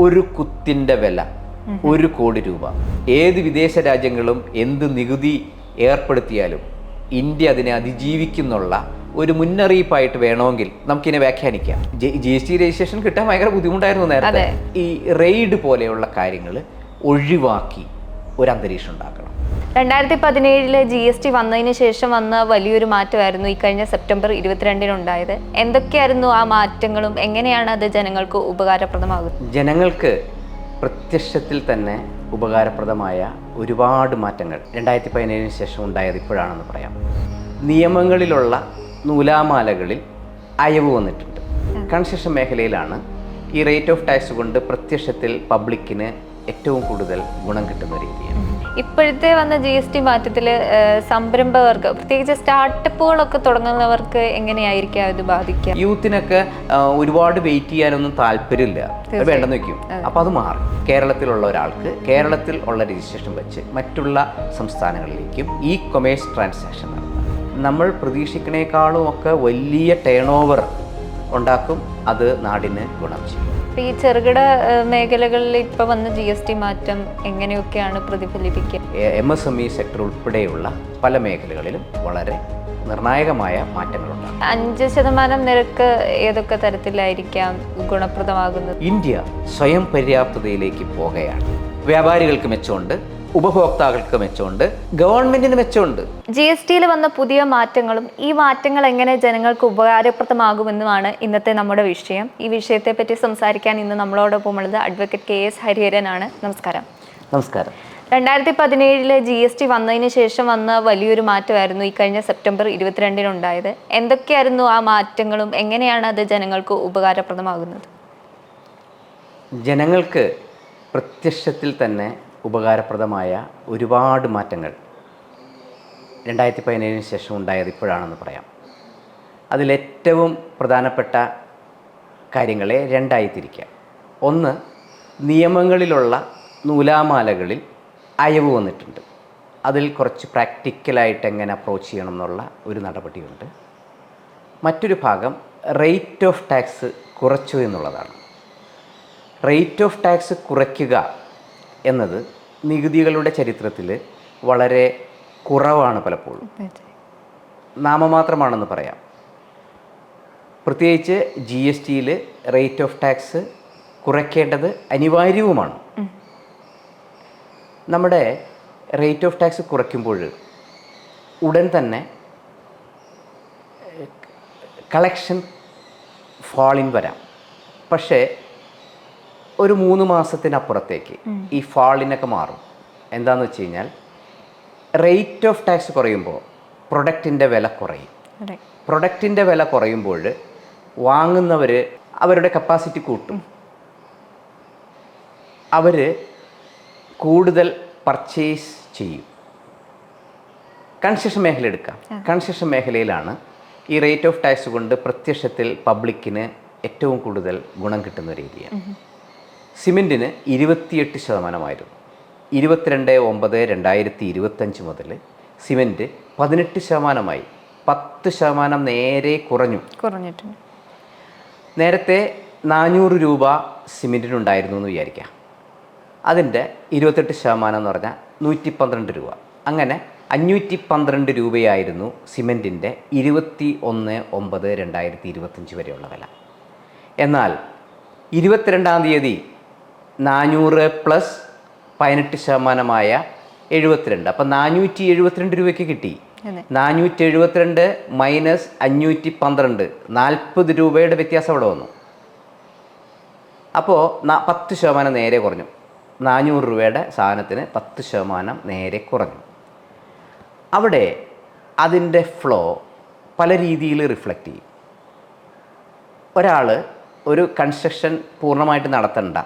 ഒരു കുത്തിൻ്റെ വില 1 കോടി രൂപ. ഏത് വിദേശ രാജ്യങ്ങളും എന്ത് നികുതി ഏർപ്പെടുത്തിയാലും ഇന്ത്യ അതിനെ അതിജീവിക്കുന്നുള്ള ഒരു മുന്നറിയിപ്പായിട്ട് വേണമെങ്കിൽ നമുക്കിനെ വ്യാഖ്യാനിക്കാം. GST രജിസ്ട്രേഷൻ കിട്ടാൻ ഭയങ്കര ബുദ്ധിമുട്ടായിരുന്നു നേരത്തെ. ഈ റെയ്ഡ് പോലെയുള്ള കാര്യങ്ങൾ ഒഴിവാക്കി ഒരു അന്തരീക്ഷം ഉണ്ടാക്കണം. 2017 GST വന്നതിന് ശേഷം വന്ന വലിയൊരു മാറ്റമായിരുന്നു ഈ കഴിഞ്ഞ സെപ്റ്റംബർ 22 ഉണ്ടായത്. എന്തൊക്കെയായിരുന്നു ആ മാറ്റങ്ങളും എങ്ങനെയാണ് അത് ജനങ്ങൾക്ക് ഉപകാരപ്രദമാകുന്നത്? ജനങ്ങൾക്ക് പ്രത്യക്ഷത്തിൽ തന്നെ ഉപകാരപ്രദമായ ഒരുപാട് മാറ്റങ്ങൾ 2017 ശേഷം ഉണ്ടായത് ഇപ്പോഴാണെന്ന് പറയാം. നിയമങ്ങളിലുള്ള നൂലാമാലകളിൽ അയവ് വന്നിട്ടുണ്ട്. കൺസ്ട്രക്ഷൻ മേഖലയിലാണ് ഈ റേറ്റ് ഓഫ് ടാക്സ് കൊണ്ട് പ്രത്യക്ഷത്തിൽ പബ്ലിക്കിന് ഏറ്റവും കൂടുതൽ ഗുണം കിട്ടുന്ന രീതിയാണ്. ഇപ്പോഴത്തെ വന്ന GST മാറ്റത്തിൽ സംരംഭകർക്ക്, പ്രത്യേകിച്ച് സ്റ്റാർട്ടപ്പുകളൊക്കെ തുടങ്ങുന്നവർക്ക് എങ്ങനെയായിരിക്കും ഇത് ബാധിക്കുക? യൂത്തിനൊക്കെ ഒരുപാട് വെയിറ്റ് ചെയ്യാനൊന്നും താല്പര്യമില്ല, വേണ്ടെന്ന് വെക്കും. അപ്പം അത് മാറി. കേരളത്തിലുള്ള ഒരാൾക്ക് കേരളത്തിൽ ഉള്ള രജിസ്ട്രേഷൻ വെച്ച് മറ്റുള്ള സംസ്ഥാനങ്ങളിലേക്കും ഈ കൊമേഴ്സ് ട്രാൻസാക്ഷൻ നടത്താം. നമ്മൾ പ്രതീക്ഷിക്കുന്നേക്കാളും ഒക്കെ വലിയ ടേൺ ഓവർ ഉണ്ടാക്കും. അത് നാടിന് ഗുണം ചെയ്യും. ഈ ചെറുകിട മേഖലകളിൽ ഇപ്പോൾ വന്ന GST മാറ്റം എങ്ങനെയൊക്കെയാണ് പ്രതിഫലിപ്പിക്കുക? MSME സെക്ടർ ഉൾപ്പെടെയുള്ള പല മേഖലകളിലും വളരെ നിർണായകമായ മാറ്റങ്ങളുണ്ടാകും. 5% നിരക്ക് ഏതൊക്കെ തരത്തിലായിരിക്കാം ഗുണപ്രദമാകുന്നത്? ഇന്ത്യ സ്വയം പര്യാപ്തതയിലേക്ക് പോകുകയാണ്. വ്യാപാരികൾക്ക് മെച്ചമുണ്ട്, ഉപഭോക്താക്കൾക്ക് മെച്ചമുണ്ട്, ഗവൺമെന്റിന് മെച്ചമുണ്ട്. GSTയിൽ വന്ന പുതിയ മാറ്റങ്ങളും ഈ മാറ്റങ്ങൾ എങ്ങനെ ജനങ്ങൾക്ക് ഉപകാരപ്രദമാകുമെന്നുമാണ് ഇന്നത്തെ നമ്മുടെ വിഷയം. ഈ വിഷയത്തെ പറ്റി സംസാരിക്കാൻ ഇന്ന് നമ്മളോടൊപ്പം ഉള്ളത് അഡ്വക്കേറ്റ് KS ഹരിഹരനാണ്. നമസ്കാരം. നമസ്കാരം. 2017 GST വന്നതിന് ശേഷം വന്ന വലിയൊരു മാറ്റമായിരുന്നു ഈ കഴിഞ്ഞ സെപ്റ്റംബർ 22 ഉണ്ടായത്. എന്തൊക്കെയായിരുന്നു ആ മാറ്റങ്ങളും എങ്ങനെയാണ് അത് ജനങ്ങൾക്ക് ഉപകാരപ്രദമാകുന്നത്? ജനങ്ങൾക്ക് പ്രത്യക്ഷത്തിൽ തന്നെ ഉപകാരപ്രദമായ ഒരുപാട് മാറ്റങ്ങൾ 2017 ശേഷം ഉണ്ടായത് ഇപ്പോഴാണെന്ന് പറയാം. അതിലേറ്റവും പ്രധാനപ്പെട്ട കാര്യങ്ങളെ രണ്ടായി തിരിക്കാം. ഒന്ന്, നിയമങ്ങളിലുള്ള നൂലാമാലകളിൽ അയവ് വന്നിട്ടുണ്ട്. അതിൽ കുറച്ച് പ്രാക്ടിക്കലായിട്ട് എങ്ങനെ അപ്രോച്ച് ചെയ്യണം എന്നുള്ള ഒരു നടപടിയുണ്ട്. മറ്റൊരു ഭാഗം റേറ്റ് ഓഫ് ടാക്സ് കുറച്ചു എന്നുള്ളതാണ്. റേറ്റ് ഓഫ് ടാക്സ് കുറയ്ക്കുക എന്നത് നികുതികളുടെ ചരിത്രത്തിൽ വളരെ കുറവാണ്. പലപ്പോഴും നാമമാത്രമാണെന്ന് പറയാം. പ്രത്യേകിച്ച് GSTയിൽ റേറ്റ് ഓഫ് ടാക്സ് കുറയ്ക്കേണ്ടത് അനിവാര്യവുമാണ്. നമ്മുടെ റേറ്റ് ഓഫ് ടാക്സ് കുറയ്ക്കുമ്പോൾ ഉടൻ തന്നെ കളക്ഷൻ ഫാളിൻ വരാം. പക്ഷേ ഒരു 3 മാസത്തിനപ്പുറത്തേക്ക് ഈ ഫാളിനൊക്കെ മാറും. എന്താണെന്ന് വെച്ച് കഴിഞ്ഞാൽ റേറ്റ് ഓഫ് ടാക്സ് കുറയുമ്പോൾ പ്രൊഡക്റ്റിൻ്റെ വില കുറയും. പ്രൊഡക്റ്റിൻ്റെ വില കുറയുമ്പോൾ വാങ്ങുന്നവർ അവരുടെ കപ്പാസിറ്റി കൂട്ടും. അവർ കൂടുതൽ പർച്ചേസ് ചെയ്യും. കൺസ്ട്രക്ഷൻ മേഖല എടുക്കാം. കൺസ്ട്രക്ഷൻ മേഖലയിലാണ് ഈ റേറ്റ് ഓഫ് ടാക്സ് കൊണ്ട് പ്രത്യക്ഷത്തിൽ പബ്ലിക്കിന് ഏറ്റവും കൂടുതൽ ഗുണം കിട്ടുന്ന രീതിയാണ്. സിമെൻറ്റിന് 28% 22/9/2025 മുതൽ സിമെൻറ്റ് 18%. 10% നേരെ കുറഞ്ഞിട്ടുണ്ട്. നേരത്തെ 400 രൂപ സിമെൻറ്റിനുണ്ടായിരുന്നു എന്ന് വിചാരിക്കാം. അതിൻ്റെ 28% എന്ന് പറഞ്ഞാൽ 112 രൂപ. അങ്ങനെ 512 രൂപയായിരുന്നു സിമെൻറ്റിൻ്റെ 21/9/2025 വരെയുള്ള വില. എന്നാൽ 22-ാം തീയതി 400 പ്ലസ് 18% 72. അപ്പം 472 രൂപയ്ക്ക് കിട്ടി. 472 മൈനസ് 512, 40 രൂപയുടെ വ്യത്യാസം അവിടെ വന്നു. അപ്പോൾ 10% നേരെ കുറഞ്ഞു. 400 രൂപയുടെ സാധനത്തിന് 10% നേരെ കുറഞ്ഞു. അവിടെ അതിൻ്റെ ഫ്ലോ പല രീതിയിൽ റിഫ്ലക്റ്റ് ചെയ്യും. ഒരാൾ ഒരു കൺസ്ട്രക്ഷൻ പൂർണ്ണമായിട്ട് നടത്തണ്ട,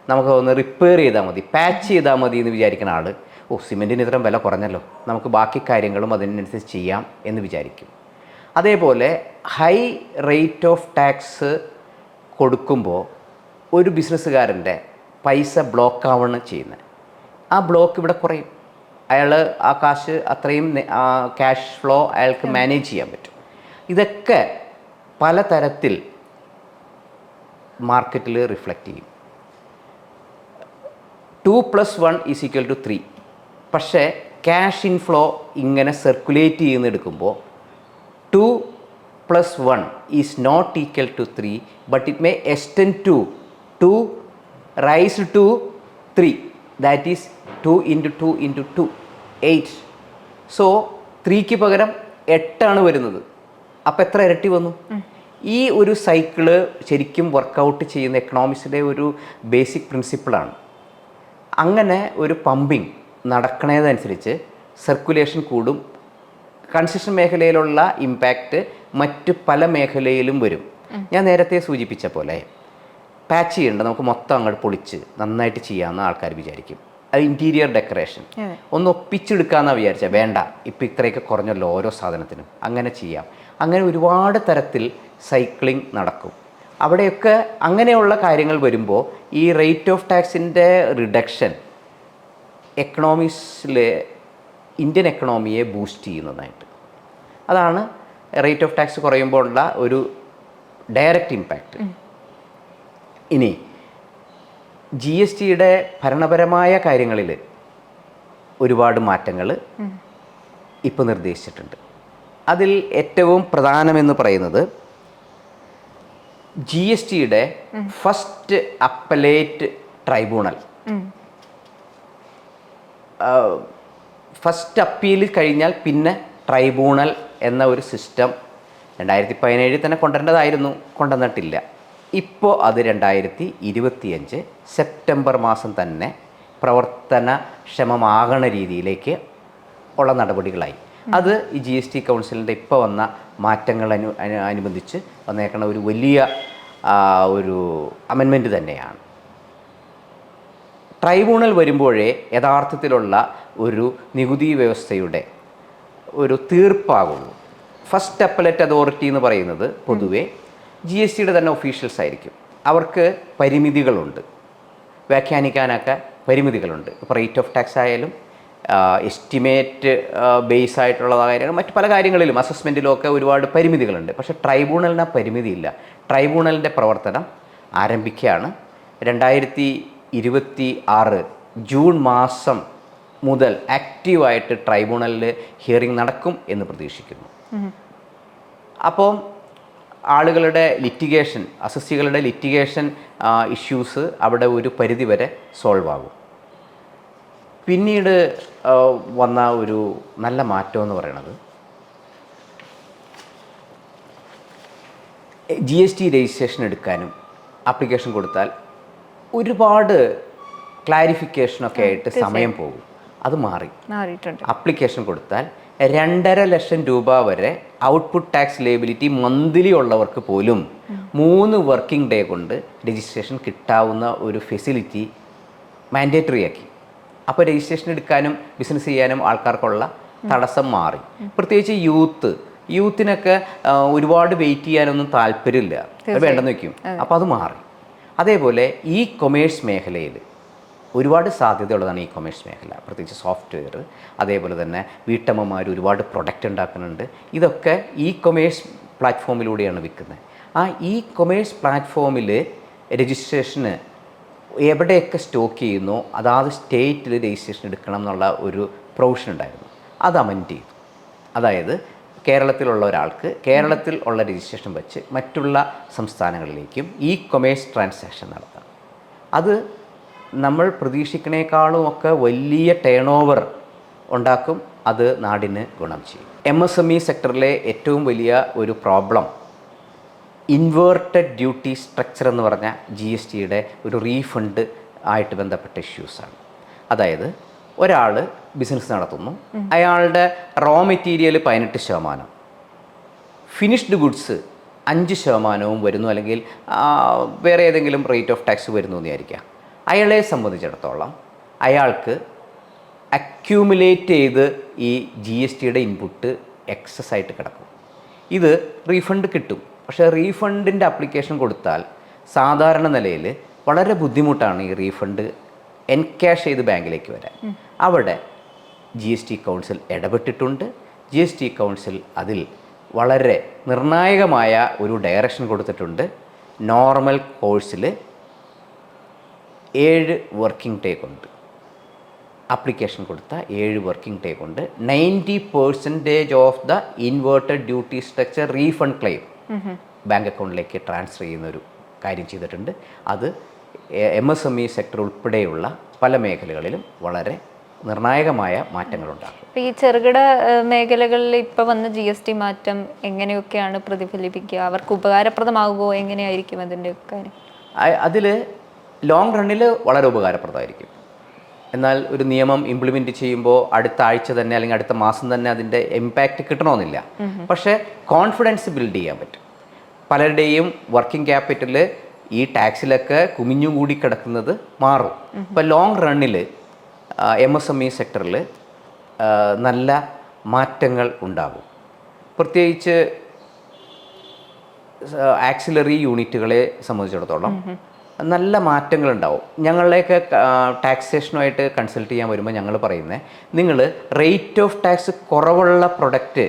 നമുക്ക് ഒന്ന് റിപ്പയർ ചെയ്താൽ മതി, പാച്ച് ചെയ്താൽ മതി എന്ന് വിചാരിക്കുന്ന ആൾ, സിമെൻറ്റിന് ഇത്രയും വില കുറഞ്ഞല്ലോ, നമുക്ക് ബാക്കി കാര്യങ്ങളും അതിനനുസരിച്ച് ചെയ്യാം എന്ന് വിചാരിക്കും. അതേപോലെ ഹൈ റേറ്റ് ഓഫ് ടാക്സ് കൊടുക്കുമ്പോൾ ഒരു ബിസിനസ്സുകാരൻ്റെ പൈസ ബ്ലോക്കാവാണ് ചെയ്യുന്നത്. ആ ബ്ലോക്ക് ഇവിടെ കുറയും. അയാൾ ആ കാശ് അത്രയും ക്യാഷ് ഫ്ലോ അയാൾക്ക് മാനേജ് ചെയ്യാൻ പറ്റും. ഇതൊക്കെ പലതരത്തിൽ മാർക്കറ്റിൽ റിഫ്ലക്റ്റ് ചെയ്യും. 2 + 1 = 3. പക്ഷേ ക്യാഷ് ഇൻഫ്ലോ ഇങ്ങനെ സർക്കുലേറ്റ് ചെയ്യുന്നെടുക്കുമ്പോൾ 2 + 1 is not equal to 3, but it may extend to 2 raise to 3, that is 2 × 2 × 2 8. So 3ക്ക് പകരം 8 വരുന്നത്. അപ്പോൾ എത്ര ഇരട്ടി വന്നു? ഈ ഒരു സൈക്കിള് ശരിക്കും വർക്കൗട്ട് ചെയ്യുന്ന എക്കണോമിക്സിലെ ഒരു ബേസിക് പ്രിൻസിപ്പിളാണ്. അങ്ങനെ ഒരു പമ്പിങ് നടക്കണതനുസരിച്ച് സർക്കുലേഷൻ കൂടും. കൺസ്ട്രക്ഷൻ മേഖലയിലുള്ള ഇമ്പാക്റ്റ് മറ്റ് പല മേഖലയിലും വരും. ഞാൻ നേരത്തെ സൂചിപ്പിച്ച പോലെ പാച്ച് ചെയ്യേണ്ട നമുക്ക് മൊത്തം അങ്ങോട്ട് പൊളിച്ച് നന്നായിട്ട് ചെയ്യാമെന്ന് ആൾക്കാർ വിചാരിക്കും. അത് ഇൻറ്റീരിയർ ഡെക്കറേഷൻ ഒന്ന് ഒപ്പിച്ചെടുക്കാമെന്നാണ് വിചാരിച്ചാൽ വേണ്ട, ഇപ്പം ഇത്രയൊക്കെ കുറഞ്ഞല്ലോ ഓരോ സാധനത്തിനും, അങ്ങനെ ചെയ്യാം. അങ്ങനെ ഒരുപാട് തരത്തിൽ സൈക്ലിംഗ് നടക്കും. അവിടെയൊക്കെ അങ്ങനെയുള്ള കാര്യങ്ങൾ വരുമ്പോൾ ഈ റേറ്റ് ഓഫ് ടാക്സിൻ്റെ റിഡക്ഷൻ എക്കണോമിക്സിലെ ഇന്ത്യൻ എക്കണോമിയെ ബൂസ്റ്റ് ചെയ്യുന്നതായിട്ട്. അതാണ് റേറ്റ് ഓഫ് ടാക്സ് കുറയുമ്പോൾ ഉള്ള ഒരു ഡയറക്റ്റ് ഇമ്പാക്റ്റ്. ഇനി GSTയുടെ ഭരണപരമായ കാര്യങ്ങളിൽ ഒരുപാട് മാറ്റങ്ങൾ ഇപ്പോൾ നിർദ്ദേശിച്ചിട്ടുണ്ട്. അതിൽ ഏറ്റവും പ്രധാനമെന്ന് പറയുന്നത് GSTയുടെ first appellate tribunal, first appeal കഴിഞ്ഞാൽ പിന്നെ ട്രൈബ്യൂണൽ എന്ന ഒരു സിസ്റ്റം 2017 തന്നെ കൊണ്ടുവരേണ്ടതായിരുന്നു, കൊണ്ടുവന്നിട്ടില്ല. ഇപ്പോൾ അത് 2025 സെപ്റ്റംബർ മാസം തന്നെ പ്രവർത്തനക്ഷമമാകണ രീതിയിലേക്ക് ഉള്ള നടപടികളായി. അത് ഈ GST കൗൺസിലിൻ്റെ ഇപ്പോൾ വന്ന മാറ്റങ്ങൾ അനുബന്ധിച്ച് വന്നേക്കണ ഒരു വലിയ ഒരു അമെൻമെൻറ്റ് തന്നെയാണ്. ട്രൈബ്യൂണൽ വരുമ്പോഴേ യഥാർത്ഥത്തിലുള്ള ഒരു നികുതി വ്യവസ്ഥയുടെ ഒരു തീർപ്പാകുള്ളൂ. ഫസ്റ്റ് അപ്പലേറ്റ് അതോറിറ്റി എന്ന് പറയുന്നത് പൊതുവേ GSTയുടെ തന്നെ ഒഫീഷ്യൽസ് ആയിരിക്കും. അവർക്ക് പരിമിതികളുണ്ട്, വ്യാഖ്യാനിക്കാനൊക്കെ പരിമിതികളുണ്ട്. ഇപ്പോൾ റേറ്റ് ഓഫ് ടാക്സ് ആയാലും എസ്റ്റിമേറ്റ് ബേസ് ആയിട്ടുള്ള കാര്യങ്ങൾ, മറ്റ് പല കാര്യങ്ങളിലും അസസ്മെൻറ്റിലും ഒക്കെ ഒരുപാട് പരിമിതികളുണ്ട്. പക്ഷേ ട്രൈബ്യൂണലിന് ആ പരിമിതിയില്ല. ട്രൈബ്യൂണലിൻ്റെ പ്രവർത്തനം ആരംഭിക്കുകയാണ്. 2026 ജൂൺ മാസം മുതൽ ആക്റ്റീവായിട്ട് ട്രൈബ്യൂണലിൽ ഹിയറിംഗ് നടക്കും എന്ന് പ്രതീക്ഷിക്കുന്നു. അപ്പോൾ ആളുകളുടെ ലിറ്റിഗേഷൻ, അസസ്സികളുടെ ലിറ്റിഗേഷൻ ഇഷ്യൂസ് അവിടെ ഒരു പരിധിവരെ സോൾവ് ആകും. പിന്നീട് വന്ന ഒരു നല്ല മാറ്റം എന്ന് പറയുന്നത് GST രജിസ്ട്രേഷൻ എടുക്കാനും ആപ്ലിക്കേഷൻ കൊടുത്താൽ ഒരുപാട് ക്ലാരിഫിക്കേഷനൊക്കെ ആയിട്ട് സമയം പോകും. അത് മാറിയിട്ടുണ്ട്. ആപ്ലിക്കേഷൻ കൊടുത്താൽ 2.5 ലക്ഷം രൂപ വരെ ഔട്ട്പുട്ട് ടാക്സ് ലേബിലിറ്റി മന്ത്ലി ഉള്ളവർക്ക് പോലും 3 വർക്കിംഗ് ഡേ കൊണ്ട് രജിസ്ട്രേഷൻ കിട്ടാവുന്ന ഒരു ഫെസിലിറ്റി മാൻഡേറ്ററി ആക്കി. അപ്പോൾ രജിസ്ട്രേഷൻ എടുക്കാനും ബിസിനസ് ചെയ്യാനും ആൾക്കാർക്കുള്ള തടസ്സം മാറി. പ്രത്യേകിച്ച് യൂത്തിനൊക്കെ ഒരുപാട് വെയിറ്റ് ചെയ്യാനൊന്നും താല്പര്യമില്ല, വേണ്ടെന്ന് വയ്ക്കും. അപ്പോൾ അത് മാറി. അതേപോലെ ഈ കൊമേഴ്സ് മേഖലയിൽ ഒരുപാട് സാധ്യതയുള്ളതാണ് ഈ കൊമേഴ്സ് മേഖല, പ്രത്യേകിച്ച് സോഫ്റ്റ്വെയർ. അതേപോലെ തന്നെ വീട്ടമ്മമാർ ഒരുപാട് പ്രൊഡക്റ്റ് ഉണ്ടാക്കുന്നുണ്ട്. ഇതൊക്കെ ഈ കൊമേഴ്സ് പ്ലാറ്റ്ഫോമിലൂടെയാണ് വിൽക്കുന്നത്. ആ ഈ കൊമേഴ്സ് പ്ലാറ്റ്ഫോമിൽ രജിസ്ട്രേഷന് എവിടെയൊക്കെ സ്റ്റോക്ക് ചെയ്യുന്നോ അതാത് സ്റ്റേറ്റിൽ രജിസ്ട്രേഷൻ എടുക്കണം എന്നുള്ള ഒരു പ്രൊവിഷൻ ഉണ്ടായിരുന്നു. അത് അമെൻഡ് ചെയ്തു. അതായത് കേരളത്തിലുള്ള ഒരാൾക്ക് കേരളത്തിൽ ഉള്ള രജിസ്ട്രേഷൻ വെച്ച് മറ്റുള്ള സംസ്ഥാനങ്ങളിലേക്കും ഈ കൊമേഴ്സ് ട്രാൻസാക്ഷൻ നടത്താം. അത് നമ്മൾ പ്രതീക്ഷിക്കണേക്കാളും ഒക്കെ വലിയ ടേൺ ഓവർ ഉണ്ടാക്കും. അത് നാടിന് ഗുണം ചെയ്യും. MSME സെക്ടറിലെ ഏറ്റവും വലിയ ഒരു പ്രോബ്ലം ഇൻവേർട്ടഡ് ഡ്യൂട്ടി സ്ട്രക്ചർ എന്ന് പറഞ്ഞ GSTയുടെ ഒരു റീഫണ്ട് ആയിട്ട് ബന്ധപ്പെട്ട ഇഷ്യൂസാണ്. അതായത് ഒരാൾ ബിസിനസ് നടത്തുന്നു, അയാളുടെ റോ മെറ്റീരിയൽ 18%, ഫിനിഷ്ഡ് ഗുഡ്സ് 5% വരുന്നു, അല്ലെങ്കിൽ വേറെ ഏതെങ്കിലും റേറ്റ് ഓഫ് ടാക്സ് വരുന്നു എന്ന് വിചാരിക്കുക. അയാളെ സംബന്ധിച്ചിടത്തോളം അയാൾക്ക് അക്യൂമുലേറ്റ് ചെയ്ത് ഈ GSTയുടെ ഇൻപുട്ട് എക്സസ് ആയിട്ട് കിടക്കും. ഇത് റീഫണ്ട് കിട്ടും. പക്ഷേ റീഫണ്ടിൻ്റെ അപ്ലിക്കേഷൻ കൊടുത്താൽ സാധാരണ നിലയിൽ വളരെ ബുദ്ധിമുട്ടാണ് ഈ റീഫണ്ട് എൻക്യാഷ് ചെയ്ത് ബാങ്കിലേക്ക് വരാൻ. അവിടെ GST കൗൺസിൽ ഇടപെട്ടിട്ടുണ്ട്. GST കൗൺസിൽ അതിൽ വളരെ നിർണായകമായ ഒരു ഡയറക്ഷൻ കൊടുത്തിട്ടുണ്ട്. നോർമൽ കോഴ്സിൽ 7 വർക്കിംഗ് ഡേ കൊണ്ട് ആപ്ലിക്കേഷൻ കൊടുത്ത 7 വർക്കിംഗ് ഡേ കൊണ്ട് 90% of the inverted duty structure refund claim bank അക്കൗണ്ടിലേക്ക് ട്രാൻസ്ഫർ ചെയ്യുന്നൊരു കാര്യം ചെയ്തിട്ടുണ്ട്. അത് MSME സെക്ടർ ഉൾപ്പെടെയുള്ള പല മേഖലകളിലും വളരെ നിർണായകമായ മാറ്റങ്ങളുണ്ടാകും. അപ്പോൾ ഈ ചെറുകിട മേഖലകളിൽ ഇപ്പോൾ വന്ന GST മാറ്റം എങ്ങനെയൊക്കെയാണ് പ്രതിഫലിപ്പിക്കുക? അവർക്ക് ഉപകാരപ്രദമാകുമോ? എങ്ങനെയായിരിക്കും അതിൻ്റെ കാര്യം? അതിൽ ലോങ് റണ്ണിൽ വളരെ ഉപകാരപ്രദമായിരിക്കും. എന്നാൽ ഒരു നിയമം ഇംപ്ലിമെൻറ്റ് ചെയ്യുമ്പോൾ അടുത്ത ആഴ്ച തന്നെ അല്ലെങ്കിൽ അടുത്ത മാസം തന്നെ അതിൻ്റെ ഇമ്പാക്റ്റ് കിട്ടണമെന്നില്ല. പക്ഷേ കോൺഫിഡൻസ് ബിൽഡ് ചെയ്യാൻ പറ്റും. പലരുടെയും വർക്കിംഗ് ക്യാപിറ്റൽ ഈ ടാക്സിലൊക്കെ കുമിഞ്ഞും കൂടി കിടക്കുന്നത് മാറും. ഇപ്പോൾ ലോങ് റണ്ണിൽ MSME സെക്ടറിൽ നല്ല മാറ്റങ്ങൾ ഉണ്ടാകും. പ്രത്യേകിച്ച് ആക്സിലറി യൂണിറ്റുകളെ സംബന്ധിച്ചിടത്തോളം നല്ല മാറ്റങ്ങളുണ്ടാവും. ഞങ്ങളുടെയൊക്കെ ടാക്സേഷനുമായിട്ട് കൺസൾട്ട് ചെയ്യാൻ വരുമ്പോൾ ഞങ്ങൾ പറയുന്നത്, നിങ്ങൾ റേറ്റ് ഓഫ് ടാക്സ് കുറവുള്ള പ്രൊഡക്റ്റ്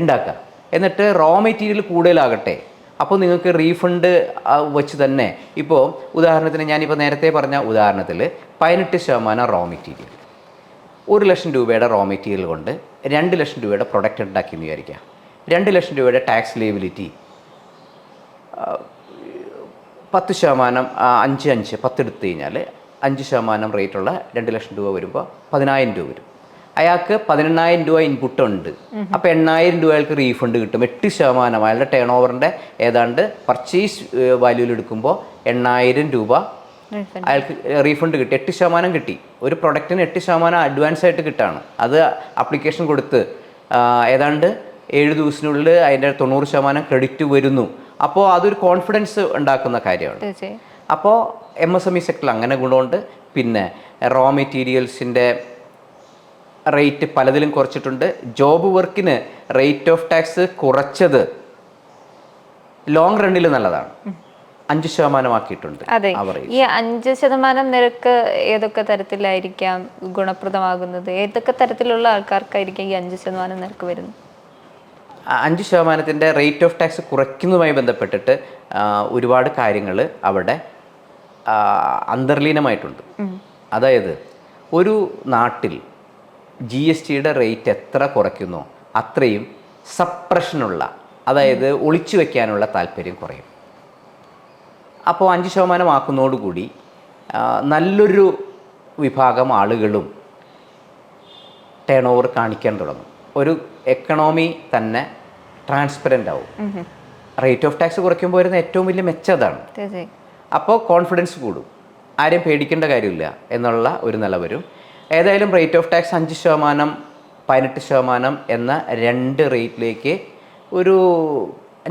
ഉണ്ടാക്കുക, എന്നിട്ട് റോ മെറ്റീരിയൽ കൂടുതലാകട്ടെ. അപ്പോൾ നിങ്ങൾക്ക് റീഫണ്ട് വെച്ച് തന്നെ, ഇപ്പോൾ ഉദാഹരണത്തിന് ഞാനിപ്പോൾ നേരത്തെ പറഞ്ഞ ഉദാഹരണത്തിൽ 18% റോ മെറ്റീരിയൽ, 1 ലക്ഷം രൂപയുടെ റോ മെറ്റീരിയൽ കൊണ്ട് 2 ലക്ഷം രൂപയുടെ പ്രൊഡക്റ്റ് ഉണ്ടാക്കിയെന്ന് വിചാരിക്കുക. 2 ലക്ഷം രൂപയുടെ ടാക്സ് ലേബിലിറ്റി 10%, 5 എടുത്തു കഴിഞ്ഞാൽ 5% റേറ്റുള്ള 2 ലക്ഷം രൂപ വരുമ്പോൾ 10,000 രൂപ വരും. അയാൾക്ക് 18,000 രൂപ ഇൻപുട്ട് ഉണ്ട്. അപ്പോൾ 8,000 രൂപ അയാൾക്ക് റീഫണ്ട് കിട്ടും. 8% അയാളുടെ ടേൺ ഓവറിൻ്റെ ഏതാണ്ട് പർച്ചേസ് വാല്യൂവിൽ എടുക്കുമ്പോൾ 8,000 രൂപ അയാൾക്ക് റീഫണ്ട് കിട്ടി. 8% കിട്ടി. ഒരു പ്രൊഡക്റ്റിന് 8% അഡ്വാൻസ് ആയിട്ട് കിട്ടുകയാണ്. അത് ആപ്ലിക്കേഷൻ കൊടുത്ത് ഏതാണ്ട് 7 ദിവസത്തിനുള്ളിൽ അതിൻ്റെ 90% ക്രെഡിറ്റ് വരുന്നു. അപ്പോൾ അതൊരു കോൺഫിഡൻസ് ഉണ്ടാക്കുന്ന കാര്യമാണ്. അപ്പോൾ MSME സെക്ടറിൽ അങ്ങനെ ഗുണമുണ്ട്. പിന്നെ റോ മെറ്റീരിയൽസിൻ്റെ റേറ്റ് പലതിലും കുറച്ചിട്ടുണ്ട്. ജോബ് വർക്കിന് റേറ്റ് ഓഫ് ടാക്സ് കുറച്ചത് ലോങ് റണ്ണിൽ നല്ലതാണ്. 5% ആക്കിയിട്ടുണ്ട്. അതെ, ഈ 5% നിരക്ക് ഏതൊക്കെ തരത്തിലായിരിക്കാം ഗുണപ്രദമാകുന്നത്? ഏതൊക്കെ തരത്തിലുള്ള ആൾക്കാർക്കായിരിക്കും ഈ 5% നിരക്ക് വരുന്നത്? 5% റേറ്റ് ഓഫ് ടാക്സ് കുറയ്ക്കുന്നതുമായി ബന്ധപ്പെട്ടിട്ട് ഒരുപാട് കാര്യങ്ങൾ അവിടെ അന്തർലീനമായിട്ടുണ്ട്. അതായത് ഒരു നാട്ടിൽ GSTയുടെ റേറ്റ് എത്ര കുറയ്ക്കുന്നോ അത്രയും സപ്രഷനുള്ള, അതായത് ഒളിച്ചു വയ്ക്കാനുള്ള താല്പര്യം കുറയും. അപ്പോൾ 5% ആക്കുന്നതോടുകൂടി നല്ലൊരു വിഭാഗം ആളുകളും ടേൺ ഓവർ കാണിക്കാൻ തുടങ്ങും. ഒരു എക്കണോമി തന്നെ ട്രാൻസ്പെറൻ്റ് ആവും. റേറ്റ് ഓഫ് ടാക്സ് കുറയ്ക്കുമ്പോൾ വരുന്ന ഏറ്റവും വലിയ മെച്ചം അതാണ്. അപ്പോൾ കോൺഫിഡൻസ് കൂടും, ആരെയും പേടിക്കേണ്ട കാര്യമില്ല എന്നുള്ള ഒരു നില വരും. ഏതായാലും റേറ്റ് ഓഫ് ടാക്സ് 5%, 18% എന്ന 2 റേറ്റിലേക്ക് ഒരു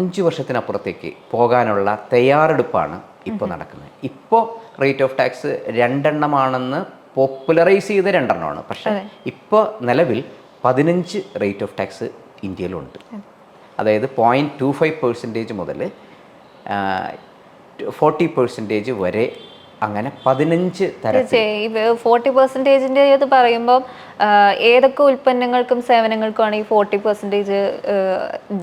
5 വർഷത്തിനപ്പുറത്തേക്ക് പോകാനുള്ള തയ്യാറെടുപ്പാണ് ഇപ്പോൾ നടക്കുന്നത്. ഇപ്പോൾ റേറ്റ് ഓഫ് ടാക്സ് 2 എണ്ണമാണെന്ന് പോപ്പുലറൈസ് ചെയ്ത 2 എണ്ണമാണ്. പക്ഷേ ഇപ്പോൾ നിലവിൽ 15 റേറ്റ് ഓഫ് ടാക്സ് ഇന്ത്യയിലുണ്ട്. അതായത് 0.25% മുതൽ 40% വരെ, അങ്ങനെ 15 തരത്തിൽ. 40%-ൻ്റേത് പറയുമ്പോൾ ഏതൊക്കെ ഉൽപ്പന്നങ്ങൾക്കും സേവനങ്ങൾക്കുമാണ് ഈ 40%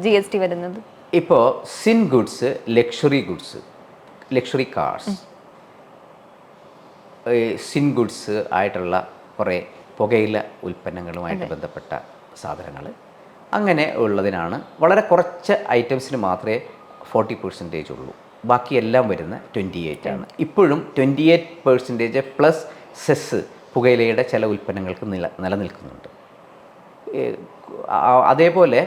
GST വരുന്നത്? ഇപ്പോൾ sin goods, luxury cars, sin goods ആയിട്ടുള്ള കുറേ പുകയില ഉൽപ്പന്നങ്ങളുമായിട്ട് ബന്ധപ്പെട്ട സാധനങ്ങൾ, അങ്ങനെ ഉള്ളതിനാണ് വളരെ കുറച്ച് ഐറ്റംസിന് മാത്രമേ 40% ഉള്ളൂ. ബാക്കിയെല്ലാം വരുന്ന 28 ആണ്. ഇപ്പോഴും 28% പ്ലസ് സെസ് പുകയിലയുടെ ചില ഉൽപ്പന്നങ്ങൾക്ക് നിലനിൽക്കുന്നുണ്ട്. അതേപോലെ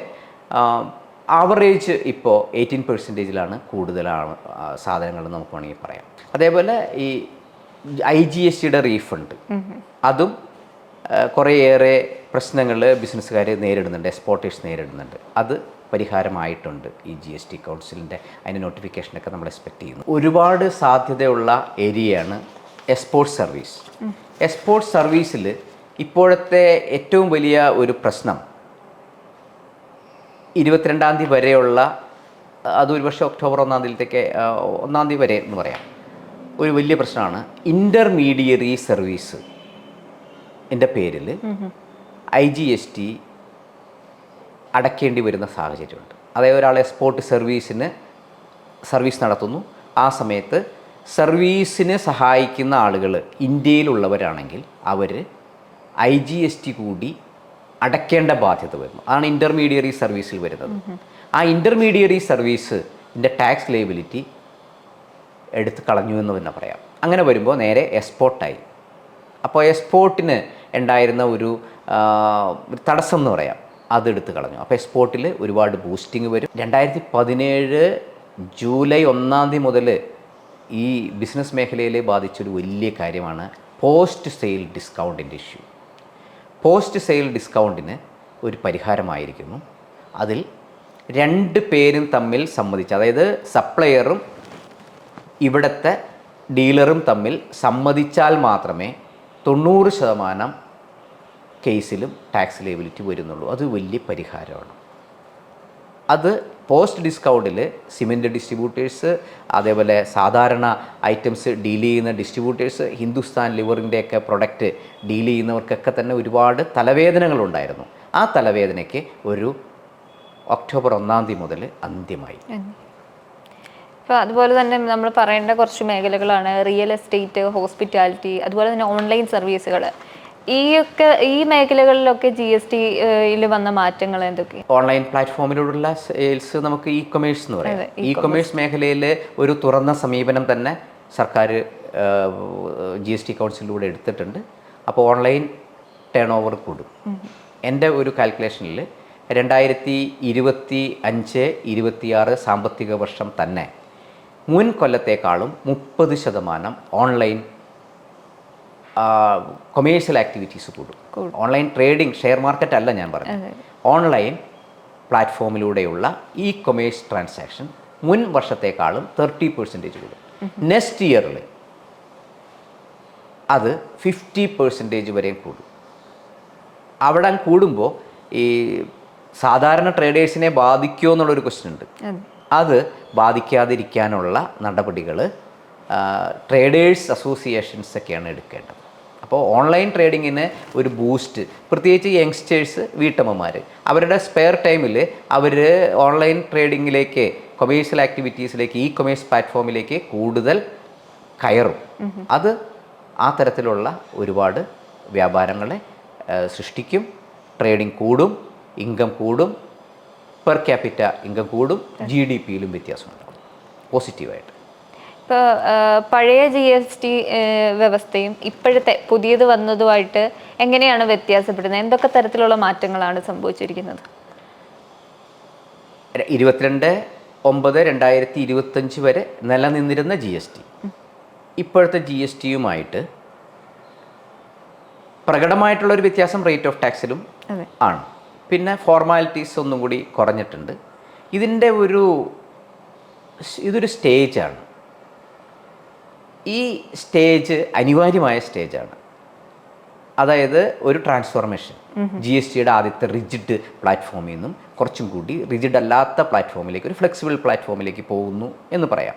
ആവറേജ് ഇപ്പോൾ 18%-ലാണ് കൂടുതലാണ് സാധനങ്ങൾ നമുക്ക് വേണമെങ്കിൽ പറയാം. അതേപോലെ ഈ IGSTയുടെ റീഫണ്ട്, അതും കുറേയേറെ പ്രശ്നങ്ങൾ ബിസിനസ്സുകാർ നേരിടുന്നുണ്ട്, എക്സ്പോർട്ടേഴ്സ് നേരിടുന്നുണ്ട്. അത് പരിഹാരമായിട്ടുണ്ട് ഈ GST കൗൺസിലിൻ്റെ അതിൻ്റെ നോട്ടിഫിക്കേഷനൊക്കെ നമ്മൾ എക്സ്പെക്റ്റ് ചെയ്യുന്നു. ഒരുപാട് സാധ്യതയുള്ള ഏരിയയാണ് എക്സ്പോർട്ട് സർവീസ്. എക്സ്പോർട്ട് സർവീസിൽ ഇപ്പോഴത്തെ ഏറ്റവും വലിയ ഒരു പ്രശ്നം 22-ാം തീയതി വരെയുള്ള, അതൊരു പക്ഷേ ഒക്ടോബർ 1-ാം തീയതി വരെ എന്ന് പറയാം, ഒരു വലിയ പ്രശ്നമാണ് ഇൻ്റർമീഡിയറി സർവീസ് എൻ്റെ പേരിൽ IGST അടയ്ക്കേണ്ടി വരുന്ന സാഹചര്യമുണ്ട്. അതായത് ഒരാൾ എക്സ്പോർട്ട് സർവീസ് നടത്തുന്നു, ആ സമയത്ത് സർവീസിന് സഹായിക്കുന്ന ആളുകൾ ഇന്ത്യയിലുള്ളവരാണെങ്കിൽ അവർ IGST കൂടി അടയ്ക്കേണ്ട ബാധ്യത വരുന്നു. അതാണ് ഇൻ്റർമീഡിയറി സർവീസിൽ വരുന്നത്. ആ ഇൻ്റർമീഡിയറി സർവീസിൻ്റെ ടാക്സ് ലയബിലിറ്റി എടുത്ത് കളഞ്ഞു എന്ന് തന്നെ പറയാം. അങ്ങനെ വരുമ്പോൾ നേരെ എക്സ്പോർട്ടായി. അപ്പോൾ എക്സ്പോർട്ടിന് ഉണ്ടായിരുന്ന ഒരു തടസ്സം എന്ന് പറയാം, അതെടുത്ത് കളഞ്ഞു. അപ്പോൾ എക്സ്പോർട്ടിൽ ഒരുപാട് ബൂസ്റ്റിംഗ് വരും. 2017 ജൂലൈ 1 മുതൽ ഈ ബിസിനസ് മേഖലയിലെ ബാധിച്ചൊരു വലിയ കാര്യമാണ് പോസ്റ്റ് സെയിൽ ഡിസ്കൗണ്ടിൻ്റെ ഇഷ്യൂ. പോസ്റ്റ് സെയിൽ ഡിസ്കൗണ്ടിന് ഒരു പരിഹാരമായിരിക്കുന്നു. അതിൽ 2 പേരും തമ്മിൽ സമ്മതിച്ച്, അതായത് സപ്ലയറും ഇവിടുത്തെ ഡീലറും തമ്മിൽ സമ്മതിച്ചാൽ മാത്രമേ 90% കേസിലും ടാക്സ് ലയബിലിറ്റി വരുന്നുള്ളൂ. അത് വലിയ പരിഹാരമാണ്. അത് പോസ്റ്റ് ഡിസ്കൗണ്ടിൽ സിമെൻറ്റ് ഡിസ്ട്രിബ്യൂട്ടേഴ്സ്, അതേപോലെ സാധാരണ ഐറ്റംസ് ഡീൽ ചെയ്യുന്ന ഡിസ്ട്രിബ്യൂട്ടേഴ്സ്, ഹിന്ദുസ്ഥാൻ ലിവറിൻ്റെയൊക്കെ പ്രൊഡക്റ്റ് ഡീൽ ചെയ്യുന്നവർക്കൊക്കെ തന്നെ ഒരുപാട് തലവേദനകളുണ്ടായിരുന്നു. ആ തലവേദനയ്ക്ക് ഒരു ഒക്ടോബർ 1 മുതൽ അന്ത്യമായി. ഇപ്പോൾ അതുപോലെ തന്നെ നമ്മൾ പറയേണ്ട കുറച്ച് മേഖലകളാണ് റിയൽ എസ്റ്റേറ്റ്, ഹോസ്പിറ്റാലിറ്റി, അതുപോലെ തന്നെ ഓൺലൈൻ സർവീസുകൾ. ഈ മേഖലകളിലൊക്കെ GSTയിൽ വന്ന മാറ്റങ്ങൾ എന്തൊക്കെ? ഓൺലൈൻ പ്ലാറ്റ്ഫോമിലൂടെയുള്ള സെയിൽസ് നമുക്ക് കൊമേഴ്സ് എന്ന് പറയാം. കൊമേഴ്സ് മേഖലയിൽ ഒരു തുറന്ന സമീപനം തന്നെ സർക്കാർ GST കൗൺസിലിലൂടെ എടുത്തിട്ടുണ്ട്. അപ്പോൾ ഓൺലൈൻ ടേൺ ഓവർ കൂടും. എൻ്റെ ഒരു കാൽക്കുലേഷനിൽ 2025-26 സാമ്പത്തിക വർഷം തന്നെ മുൻ കൊല്ലത്തേക്കാളും 30% ഓൺലൈൻ കൊമേഴ്ഷ്യൽ ആക്ടിവിറ്റീസ് കൂടും. ഓൺലൈൻ ട്രേഡിംഗ്, ഷെയർ മാർക്കറ്റ് അല്ല ഞാൻ പറഞ്ഞത്, ഓൺലൈൻ പ്ലാറ്റ്ഫോമിലൂടെയുള്ള കൊമേഴ്സ് ട്രാൻസാക്ഷൻ മുൻ വർഷത്തേക്കാളും 30% കൂടും. നെക്സ്റ്റ് ഇയറിൽ അത് 50% വരെയും കൂടും. അവിടെ കൂടുമ്പോൾ ഈ സാധാരണ ട്രേഡേഴ്സിനെ ബാധിക്കുമോ എന്നുള്ളൊരു ക്വസ്റ്റ്യൻ ഉണ്ട്. അത് ബാധിക്കാതിരിക്കാനുള്ള നടപടികൾ ട്രേഡേഴ്സ് അസോസിയേഷൻസ് ഒക്കെയാണ് എടുക്കേണ്ടത്. അപ്പോൾ ഓൺലൈൻ ട്രേഡിങ്ങിന് ഒരു ബൂസ്റ്റ്, പ്രത്യേകിച്ച് യങ്സ്റ്റേഴ്സ്, വീട്ടമ്മമാർ, അവരുടെ സ്പെയർ ടൈമിൽ അവർ ഓൺലൈൻ ട്രേഡിങ്ങിലേക്ക്, കൊമേഴ്ഷ്യൽ ആക്ടിവിറ്റീസിലേക്ക്, കൊമേഴ്സ് പ്ലാറ്റ്ഫോമിലേക്ക് കൂടുതൽ കയറും. അത് ആ തരത്തിലുള്ള ഒരുപാട് വ്യാപാരങ്ങളെ സൃഷ്ടിക്കും. ട്രേഡിംഗ് കൂടും, ഇൻകം കൂടും, പെർ ക്യാപിറ്റ ഇൻകം കൂടും, GDPയിലും വ്യത്യാസമുണ്ടാകും പോസിറ്റീവായിട്ട്. ഇപ്പോൾ പഴയ GST വ്യവസ്ഥയും ഇപ്പോഴത്തെ പുതിയത് വന്നതുമായിട്ട് എങ്ങനെയാണ് വ്യത്യാസപ്പെടുന്നത്? എന്തൊക്കെ തരത്തിലുള്ള മാറ്റങ്ങളാണ് സംഭവിച്ചിരിക്കുന്നത്? 22/9/2025 വരെ നിലനിന്നിരുന്ന GST ഇപ്പോഴത്തെ GSTയുമായിട്ട് പ്രകടമായിട്ടുള്ളൊരു വ്യത്യാസം റേറ്റ് ഓഫ് ടാക്സിലും ആണ്. പിന്നെ ഫോർമാലിറ്റീസ് ഒന്നും കൂടി കുറഞ്ഞിട്ടുണ്ട്. ഇതൊരു സ്റ്റേജാണ്. ഈ സ്റ്റേജ് അനിവാര്യമായ സ്റ്റേജാണ്. അതായത് ഒരു ട്രാൻസ്ഫോർമേഷൻ, GSTയുടെ ആദ്യത്തെ റിജിഡ് പ്ലാറ്റ്ഫോമിൽ നിന്നും കുറച്ചും കൂടി റിജിഡ് അല്ലാത്ത പ്ലാറ്റ്ഫോമിലേക്ക്, ഒരു ഫ്ലെക്സിബിൾ പ്ലാറ്റ്ഫോമിലേക്ക് പോകുന്നു എന്ന് പറയാം.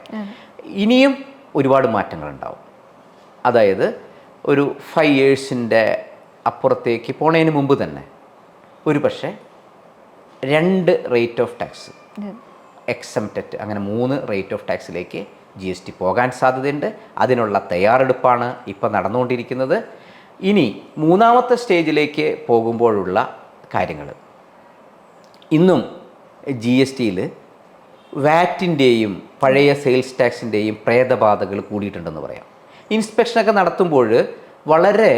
ഇനിയും ഒരുപാട് മാറ്റങ്ങളുണ്ടാവും. അതായത് ഒരു 5 yearsൻ്റെ അപ്പുറത്തേക്ക് പോണതിന് മുമ്പ് തന്നെ ഒരു പക്ഷേ 2 റേറ്റ് ഓഫ് ടാക്സ്, എക്സംപ്റ്റഡ്, അങ്ങനെ 3 റേറ്റ് ഓഫ് ടാക്സിലേക്ക് GST പോകാൻ സാധ്യതയുണ്ട്. അതിനുള്ള തയ്യാറെടുപ്പാണ് ഇപ്പോൾ നടന്നുകൊണ്ടിരിക്കുന്നത്. ഇനി 3ാമത്തെ സ്റ്റേജിലേക്ക് പോകുമ്പോഴുള്ള കാര്യങ്ങൾ, ഇന്നും GSTയിൽ വാറ്റിൻ്റെയും പഴയ സെയിൽസ് ടാക്സിൻ്റെയും പ്രേതബാധകൾ കൂടിയിട്ടുണ്ടെന്ന് പറയാം. ഇൻസ്പെക്ഷനൊക്കെ നടത്തുമ്പോൾ വളരെ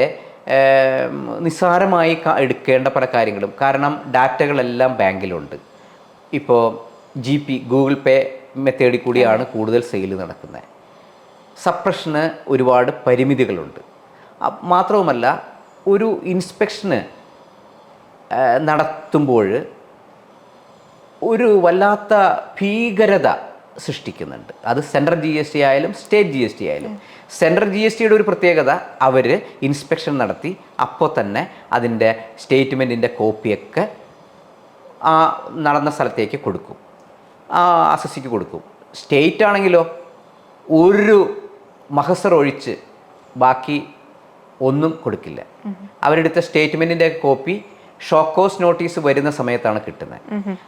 നിസ്സാരമായി എടുക്കേണ്ട പല കാര്യങ്ങളും, കാരണം ഡാറ്റകളെല്ലാം ബാങ്കിലുണ്ട്. ഇപ്പോൾ GP, ഗൂഗിൾ പേ മെത്തേഡിൽ കൂടിയാണ് കൂടുതൽ സെയിൽ നടക്കുന്നത്. സപ്രഷന് ഒരുപാട് പരിമിതികളുണ്ട്. മാത്രവുമല്ല, ഒരു ഇൻസ്പെക്ഷന് നടത്തുമ്പോൾ ഒരു വല്ലാത്ത ഭീകരത സൃഷ്ടിക്കുന്നുണ്ട്. അത് സെൻട്രൽ GST ആയാലും സ്റ്റേറ്റ് GST ആയാലും. സെൻട്രൽ GSTയുടെ ഒരു പ്രത്യേകത, അവർ ഇൻസ്പെക്ഷൻ നടത്തി അപ്പോൾ തന്നെ അതിൻ്റെ സ്റ്റേറ്റ്മെൻറ്റിൻ്റെ കോപ്പിയൊക്കെ ആ നടന്ന സ്ഥലത്തേക്ക് കൊടുക്കും, അസസിക്ക് കൊടുക്കും. സ്റ്റേറ്റ് ആണെങ്കിലോ ഒരു മഹസർ ഒഴിച്ച് ബാക്കി ഒന്നും കൊടുക്കില്ല. അവരെടുത്ത സ്റ്റേറ്റ്മെൻറ്റിൻ്റെ കോപ്പി ഷോക്കോസ് നോട്ടീസ് വരുന്ന സമയത്താണ് കിട്ടുന്നത്.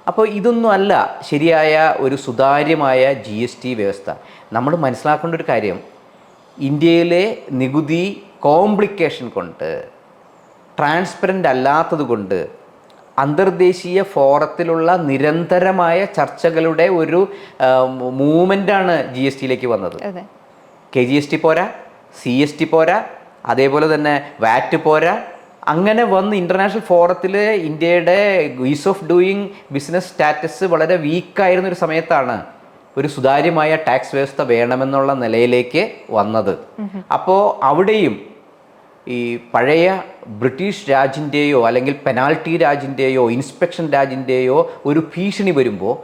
അപ്പോൾ ഇതൊന്നും അല്ല ശരിയായ ഒരു സുതാര്യമായ GST വ്യവസ്ഥ. നമ്മൾ മനസ്സിലാക്കേണ്ട ഒരു കാര്യം, ഇന്ത്യയിലെ നികുതി കോംപ്ലിക്കേഷൻ കൊണ്ട് ട്രാൻസ്പെറൻ്റ് അല്ലാത്തത് കൊണ്ട് അന്തർദേശീയ ഫോറത്തിലുള്ള നിരന്തരമായ ചർച്ചകളുടെ ഒരു മൂവ്മെൻ്റാണ് GST വന്നത്. KGST പോരാ, CST പോരാ, അതേപോലെ തന്നെ വാറ്റ് പോരാ. അങ്ങനെ വന്ന് ഇൻ്റർനാഷണൽ ഫോറത്തിൽ ഇന്ത്യയുടെ is of doing business status വളരെ വീക്കായിരുന്ന ഒരു സമയത്താണ് ഒരു സുതാര്യമായ ടാക്സ് വ്യവസ്ഥ വേണമെന്നുള്ള നിലയിലേക്ക് വന്നത്. അപ്പോൾ അവിടെയും ഈ പഴയ ബ്രിട്ടീഷ് രാജിൻ്റെയോ അല്ലെങ്കിൽ പെനാൽറ്റി രാജിൻ്റെയോ ഇൻസ്പെക്ഷൻ രാജിൻ്റെയോ ഒരു ഭീഷണി വരുമ്പോൾ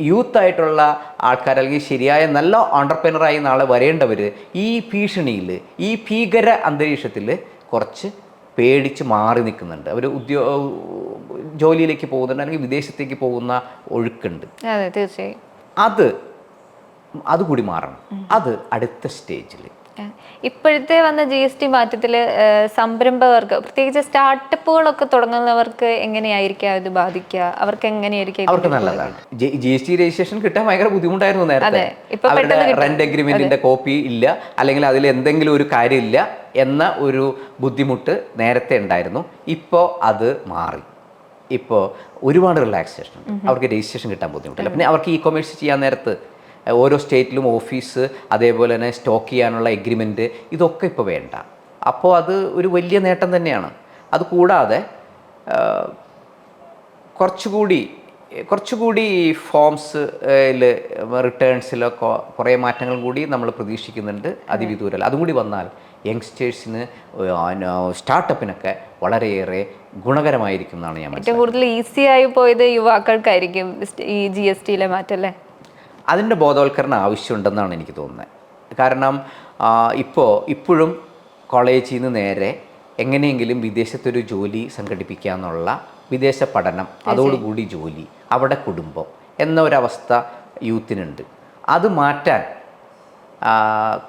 യൂത്തായിട്ടുള്ള ആൾക്കാർ അല്ലെങ്കിൽ ശരിയായ നല്ല ഓണ്ടർപ്രനറായി നാളെ വരേണ്ടവർ ഈ ഭീഷണിയിൽ, ഈ ഭീകര അന്തരീക്ഷത്തിൽ കുറച്ച് പേടിച്ച് മാറി നിൽക്കുന്നുണ്ട്. അവർ ജോലിയിലേക്ക് പോകുന്നുണ്ട്, അല്ലെങ്കിൽ വിദേശത്തേക്ക് പോകുന്ന ഒഴുക്കുണ്ട്. അതെ, തീർച്ചയായും അതുകൂടി മാറണം. അത് അടുത്ത സ്റ്റേജിൽ. ഇപ്പോഴത്തെ വന്ന GST മാറ്റത്തിൽ സംരംഭകർക്ക്, പ്രത്യേകിച്ച് സ്റ്റാർട്ടപ്പുകളൊക്കെ തുടങ്ങുന്നവർക്ക് എങ്ങനെയായിരിക്കും ഇത് ബാധിക്കുക? അവർക്ക് എങ്ങനെയായിരിക്കും? അവർക്ക് നല്ലതാണ്. GST രജിസ്ട്രേഷൻ കിട്ടാൻ ഭയങ്കര ബുദ്ധിമുട്ടായിരുന്നു നേരത്തെ. അവരുടെ റെന്റ് അഗ്രിമെന്റിന്റെ കോപ്പി ഇല്ല, അല്ലെങ്കിൽ അതിൽ എന്തെങ്കിലും ഒരു കാര്യമില്ല എന്ന ഒരു ബുദ്ധിമുട്ട് നേരത്തെ ഉണ്ടായിരുന്നു. ഇപ്പോൾ അത് മാറി. ഇപ്പോൾ ഒരുപാട് റിലാക്സേഷൻ ഉണ്ട്. അവർക്ക് രജിസ്ട്രേഷൻ കിട്ടാൻ ബുദ്ധിമുട്ടില്ല. പിന്നെ അവർക്ക് e-commerce ചെയ്യാൻ നേരത്ത് ഓരോ സ്റ്റേറ്റിലും ഓഫീസ്, അതേപോലെ തന്നെ സ്റ്റോക്ക് ചെയ്യാനുള്ള എഗ്രിമെൻറ്റ്, ഇതൊക്കെ ഇപ്പോൾ വേണ്ട. അപ്പോൾ അത് ഒരു വലിയ നേട്ടം തന്നെയാണ്. അതുകൂടാതെ കുറച്ചുകൂടി ഫോംസിൽ റിട്ടേൺസിലൊക്കെ കുറേ മാറ്റങ്ങൾ കൂടി നമ്മൾ പ്രതീക്ഷിക്കുന്നുണ്ട് അതിവിദൂരല്ല. അതും കൂടി വന്നാൽ യങ്സ്റ്റേഴ്സിന്, സ്റ്റാർട്ടപ്പിനൊക്കെ വളരെയേറെ ഗുണകരമായിരിക്കും എന്നാണ് ഞാൻ ഏറ്റവും കൂടുതൽ ഈസിയായി പോയത് യുവാക്കൾക്കായിരിക്കും ഈ GST മാറ്റം അല്ലേ? അതിൻ്റെ ബോധവൽക്കരണം ആവശ്യമുണ്ടെന്നാണ് എനിക്ക് തോന്നുന്നത്. കാരണം ഇപ്പോഴും കോളേജിൽ നിന്ന് നേരെ എങ്ങനെയെങ്കിലും വിദേശത്തൊരു ജോലി സംഘടിപ്പിക്കുക എന്നുള്ള വിദേശ പഠനം, അതോടുകൂടി ജോലി, അവിടെ കുടുംബം എന്ന ഒരവസ്ഥ യൂത്തിനുണ്ട്. അത് മാറ്റാൻ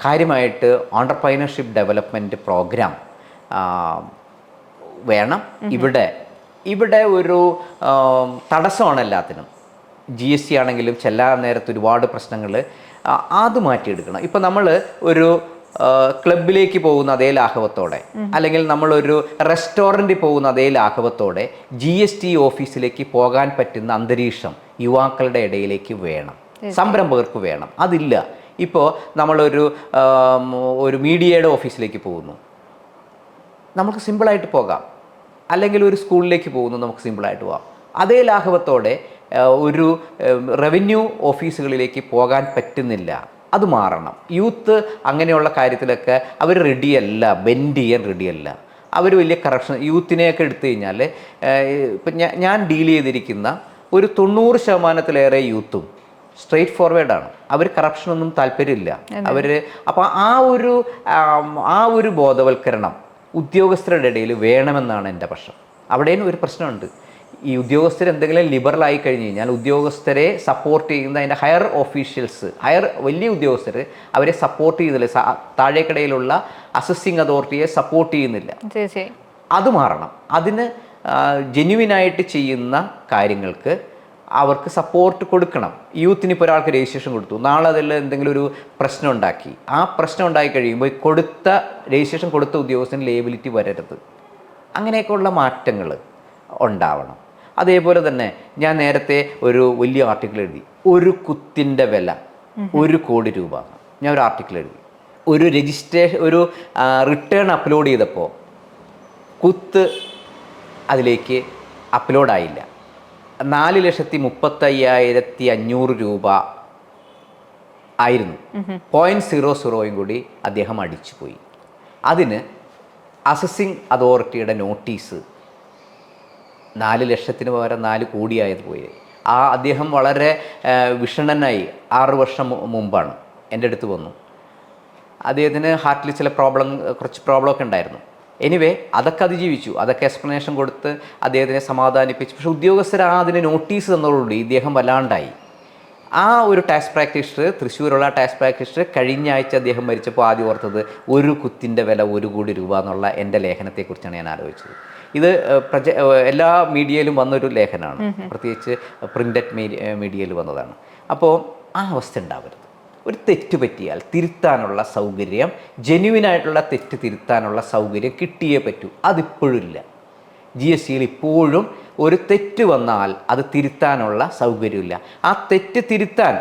കാര്യമായിട്ട് ഓണ്ടർപ്രൈനർഷിപ്പ് ഡെവലപ്മെൻറ്റ് പ്രോഗ്രാം വേണം. ഇവിടെ ഒരു തടസ്സമാണ് എല്ലാത്തിനും. GST ആണെങ്കിലും ചെല്ലാൻ നേരത്ത് ഒരുപാട് പ്രശ്നങ്ങൾ, അത് മാറ്റിയെടുക്കണം. ഇപ്പം നമ്മൾ ഒരു ക്ലബിലേക്ക് പോകുന്ന അതേ ലാഘവത്തോടെ, അല്ലെങ്കിൽ നമ്മളൊരു റെസ്റ്റോറൻറ്റിൽ പോകുന്ന അതേ ലാഘവത്തോടെ GST ഓഫീസിലേക്ക് പോകാൻ പറ്റുന്ന അന്തരീക്ഷം യുവാക്കളുടെ ഇടയിലേക്ക് വേണം, സംരംഭകർക്ക് വേണം. അതില്ല. ഇപ്പോൾ നമ്മളൊരു മീഡിയയുടെ ഓഫീസിലേക്ക് പോകുന്നു, നമുക്ക് സിമ്പിളായിട്ട് പോകാം. അല്ലെങ്കിൽ ഒരു സ്കൂളിലേക്ക് പോകുന്നു, നമുക്ക് സിമ്പിളായിട്ട് പോകാം. അതേ ലാഘവത്തോടെ ഒരു റവന്യൂ ഓഫീസുകളിലേക്ക് പോകാൻ പറ്റുന്നില്ല. അത് മാറണം. യൂത്ത് അങ്ങനെയുള്ള കാര്യത്തിലൊക്കെ അവർ റെഡിയല്ല, ബെൻഡ് ചെയ്യാൻ റെഡിയല്ല. അവർ വലിയ കറപ്ഷൻ യൂത്തിനെയൊക്കെ എടുത്തു കഴിഞ്ഞാൽ, ഇപ്പം ഞാൻ ഡീൽ ചെയ്തിരിക്കുന്ന ഒരു 90% യൂത്തും സ്ട്രെയിറ്റ് ഫോർവേഡാണ്. അവർ കറപ്ഷനൊന്നും താല്പര്യമില്ല. അപ്പോൾ ആ ഒരു ബോധവൽക്കരണം ഉദ്യോഗസ്ഥരുടെ ഇടയിൽ വേണമെന്നാണ് എൻ്റെ പക്ഷം. അവിടെയും ഒരു പ്രശ്നമുണ്ട്. ഈ ഉദ്യോഗസ്ഥർ എന്തെങ്കിലും ലിബറലായി കഴിഞ്ഞ് കഴിഞ്ഞാൽ ഉദ്യോഗസ്ഥരെ സപ്പോർട്ട് ചെയ്യുന്ന അതിൻ്റെ ഹയർ ഓഫീഷ്യൽസ്, വലിയ ഉദ്യോഗസ്ഥർ അവരെ സപ്പോർട്ട് ചെയ്യുന്നില്ല. താഴേക്കിടയിലുള്ള അസസിങ് അതോറിറ്റിയെ സപ്പോർട്ട് ചെയ്യുന്നില്ല. അത് മാറണം. അതിന് ജെന്യുവിനായിട്ട് ചെയ്യുന്ന കാര്യങ്ങൾക്ക് അവർക്ക് സപ്പോർട്ട് കൊടുക്കണം. യൂത്തിന് ഇപ്പോൾ ഒരാൾക്ക് രജിസ്ട്രേഷൻ കൊടുത്തു, നാളെ അതിൽ എന്തെങ്കിലും ഒരു പ്രശ്നം ഉണ്ടാക്കി, ആ പ്രശ്നം ഉണ്ടായി കഴിയുമ്പോൾ രജിസ്ട്രേഷൻ കൊടുത്ത ഉദ്യോഗസ്ഥന് ലേബിലിറ്റി വരരുത്. അങ്ങനെയൊക്കെയുള്ള മാറ്റങ്ങൾ ഉണ്ടാവണം. അതേപോലെ തന്നെ ഞാൻ നേരത്തെ ഒരു വലിയ ആർട്ടിക്കിൾ എഴുതി, ഒരു കുത്തിൻ്റെ വില 1 കോടി രൂപ. ഞാൻ ഒരു ആർട്ടിക്കിൾ എഴുതി. ഒരു റിട്ടേൺ അപ്ലോഡ് ചെയ്തപ്പോൾ കുത്ത് അതിലേക്ക് അപ്ലോഡായില്ല. 4,35,500 രൂപ ആയിരുന്നു. 0.00 കൂടി അദ്ദേഹം അടിച്ചുപോയി. അതിന് അസസിങ് അതോറിറ്റിയുടെ നോട്ടീസ് 4 ലക്ഷത്തിന് പകരം 4 കോടിയായത് പോയി. അദ്ദേഹം വളരെ വിഷണ്ണനായി. 6 വർഷം മുമ്പാണ് എൻ്റെ അടുത്ത് വന്നു. അദ്ദേഹത്തിന് ഹാർട്ടിൽ ചില കുറച്ച് പ്രോബ്ലമൊക്കെ ഉണ്ടായിരുന്നു. എനിവേ അതൊക്കെ അതിജീവിച്ചു. അതൊക്കെ എക്സ്പ്ലനേഷൻ കൊടുത്ത് അദ്ദേഹത്തിനെ സമാധാനിപ്പിച്ചു. പക്ഷേ ഉദ്യോഗസ്ഥർ അതിന് നോട്ടീസ് തന്നതോടുകൂടി ഇദ്ദേഹം വല്ലാണ്ടായി. ആ ഒരു ടാക്സ് പ്രാക്ടീഷണർ, തൃശ്ശൂരുള്ള ടാക്സ് പ്രാക്ടീഷണർ, കഴിഞ്ഞ ആഴ്ച അദ്ദേഹം മരിച്ചപ്പോൾ ആദ്യം ഓർത്തത് ഒരു കുത്തിൻ്റെ വില 1 കോടി രൂപ എന്നുള്ള എൻ്റെ ലേഖനത്തെക്കുറിച്ചാണ് ഞാൻ ആലോചിച്ചത്. ഇത് എല്ലാ മീഡിയയിലും വന്നൊരു ലേഖനമാണ്, പ്രത്യേകിച്ച് പ്രിൻ്റഡ് മീഡിയയിൽ വന്നതാണ്. അപ്പോൾ ആ അവസ്ഥ ഉണ്ടാവരുത്. ഒരു തെറ്റ് പറ്റിയാൽ തിരുത്താനുള്ള സൗകര്യം, ജെന്യുവിനായിട്ടുള്ള തെറ്റ് തിരുത്താനുള്ള സൗകര്യം കിട്ടിയേ പറ്റൂ. അതിപ്പോഴും ഇല്ല. GSTയിൽ ഇപ്പോഴും ഒരു തെറ്റ് വന്നാൽ അത് തിരുത്താനുള്ള സൗകര്യമില്ല. ആ തെറ്റ് തിരുത്താൻ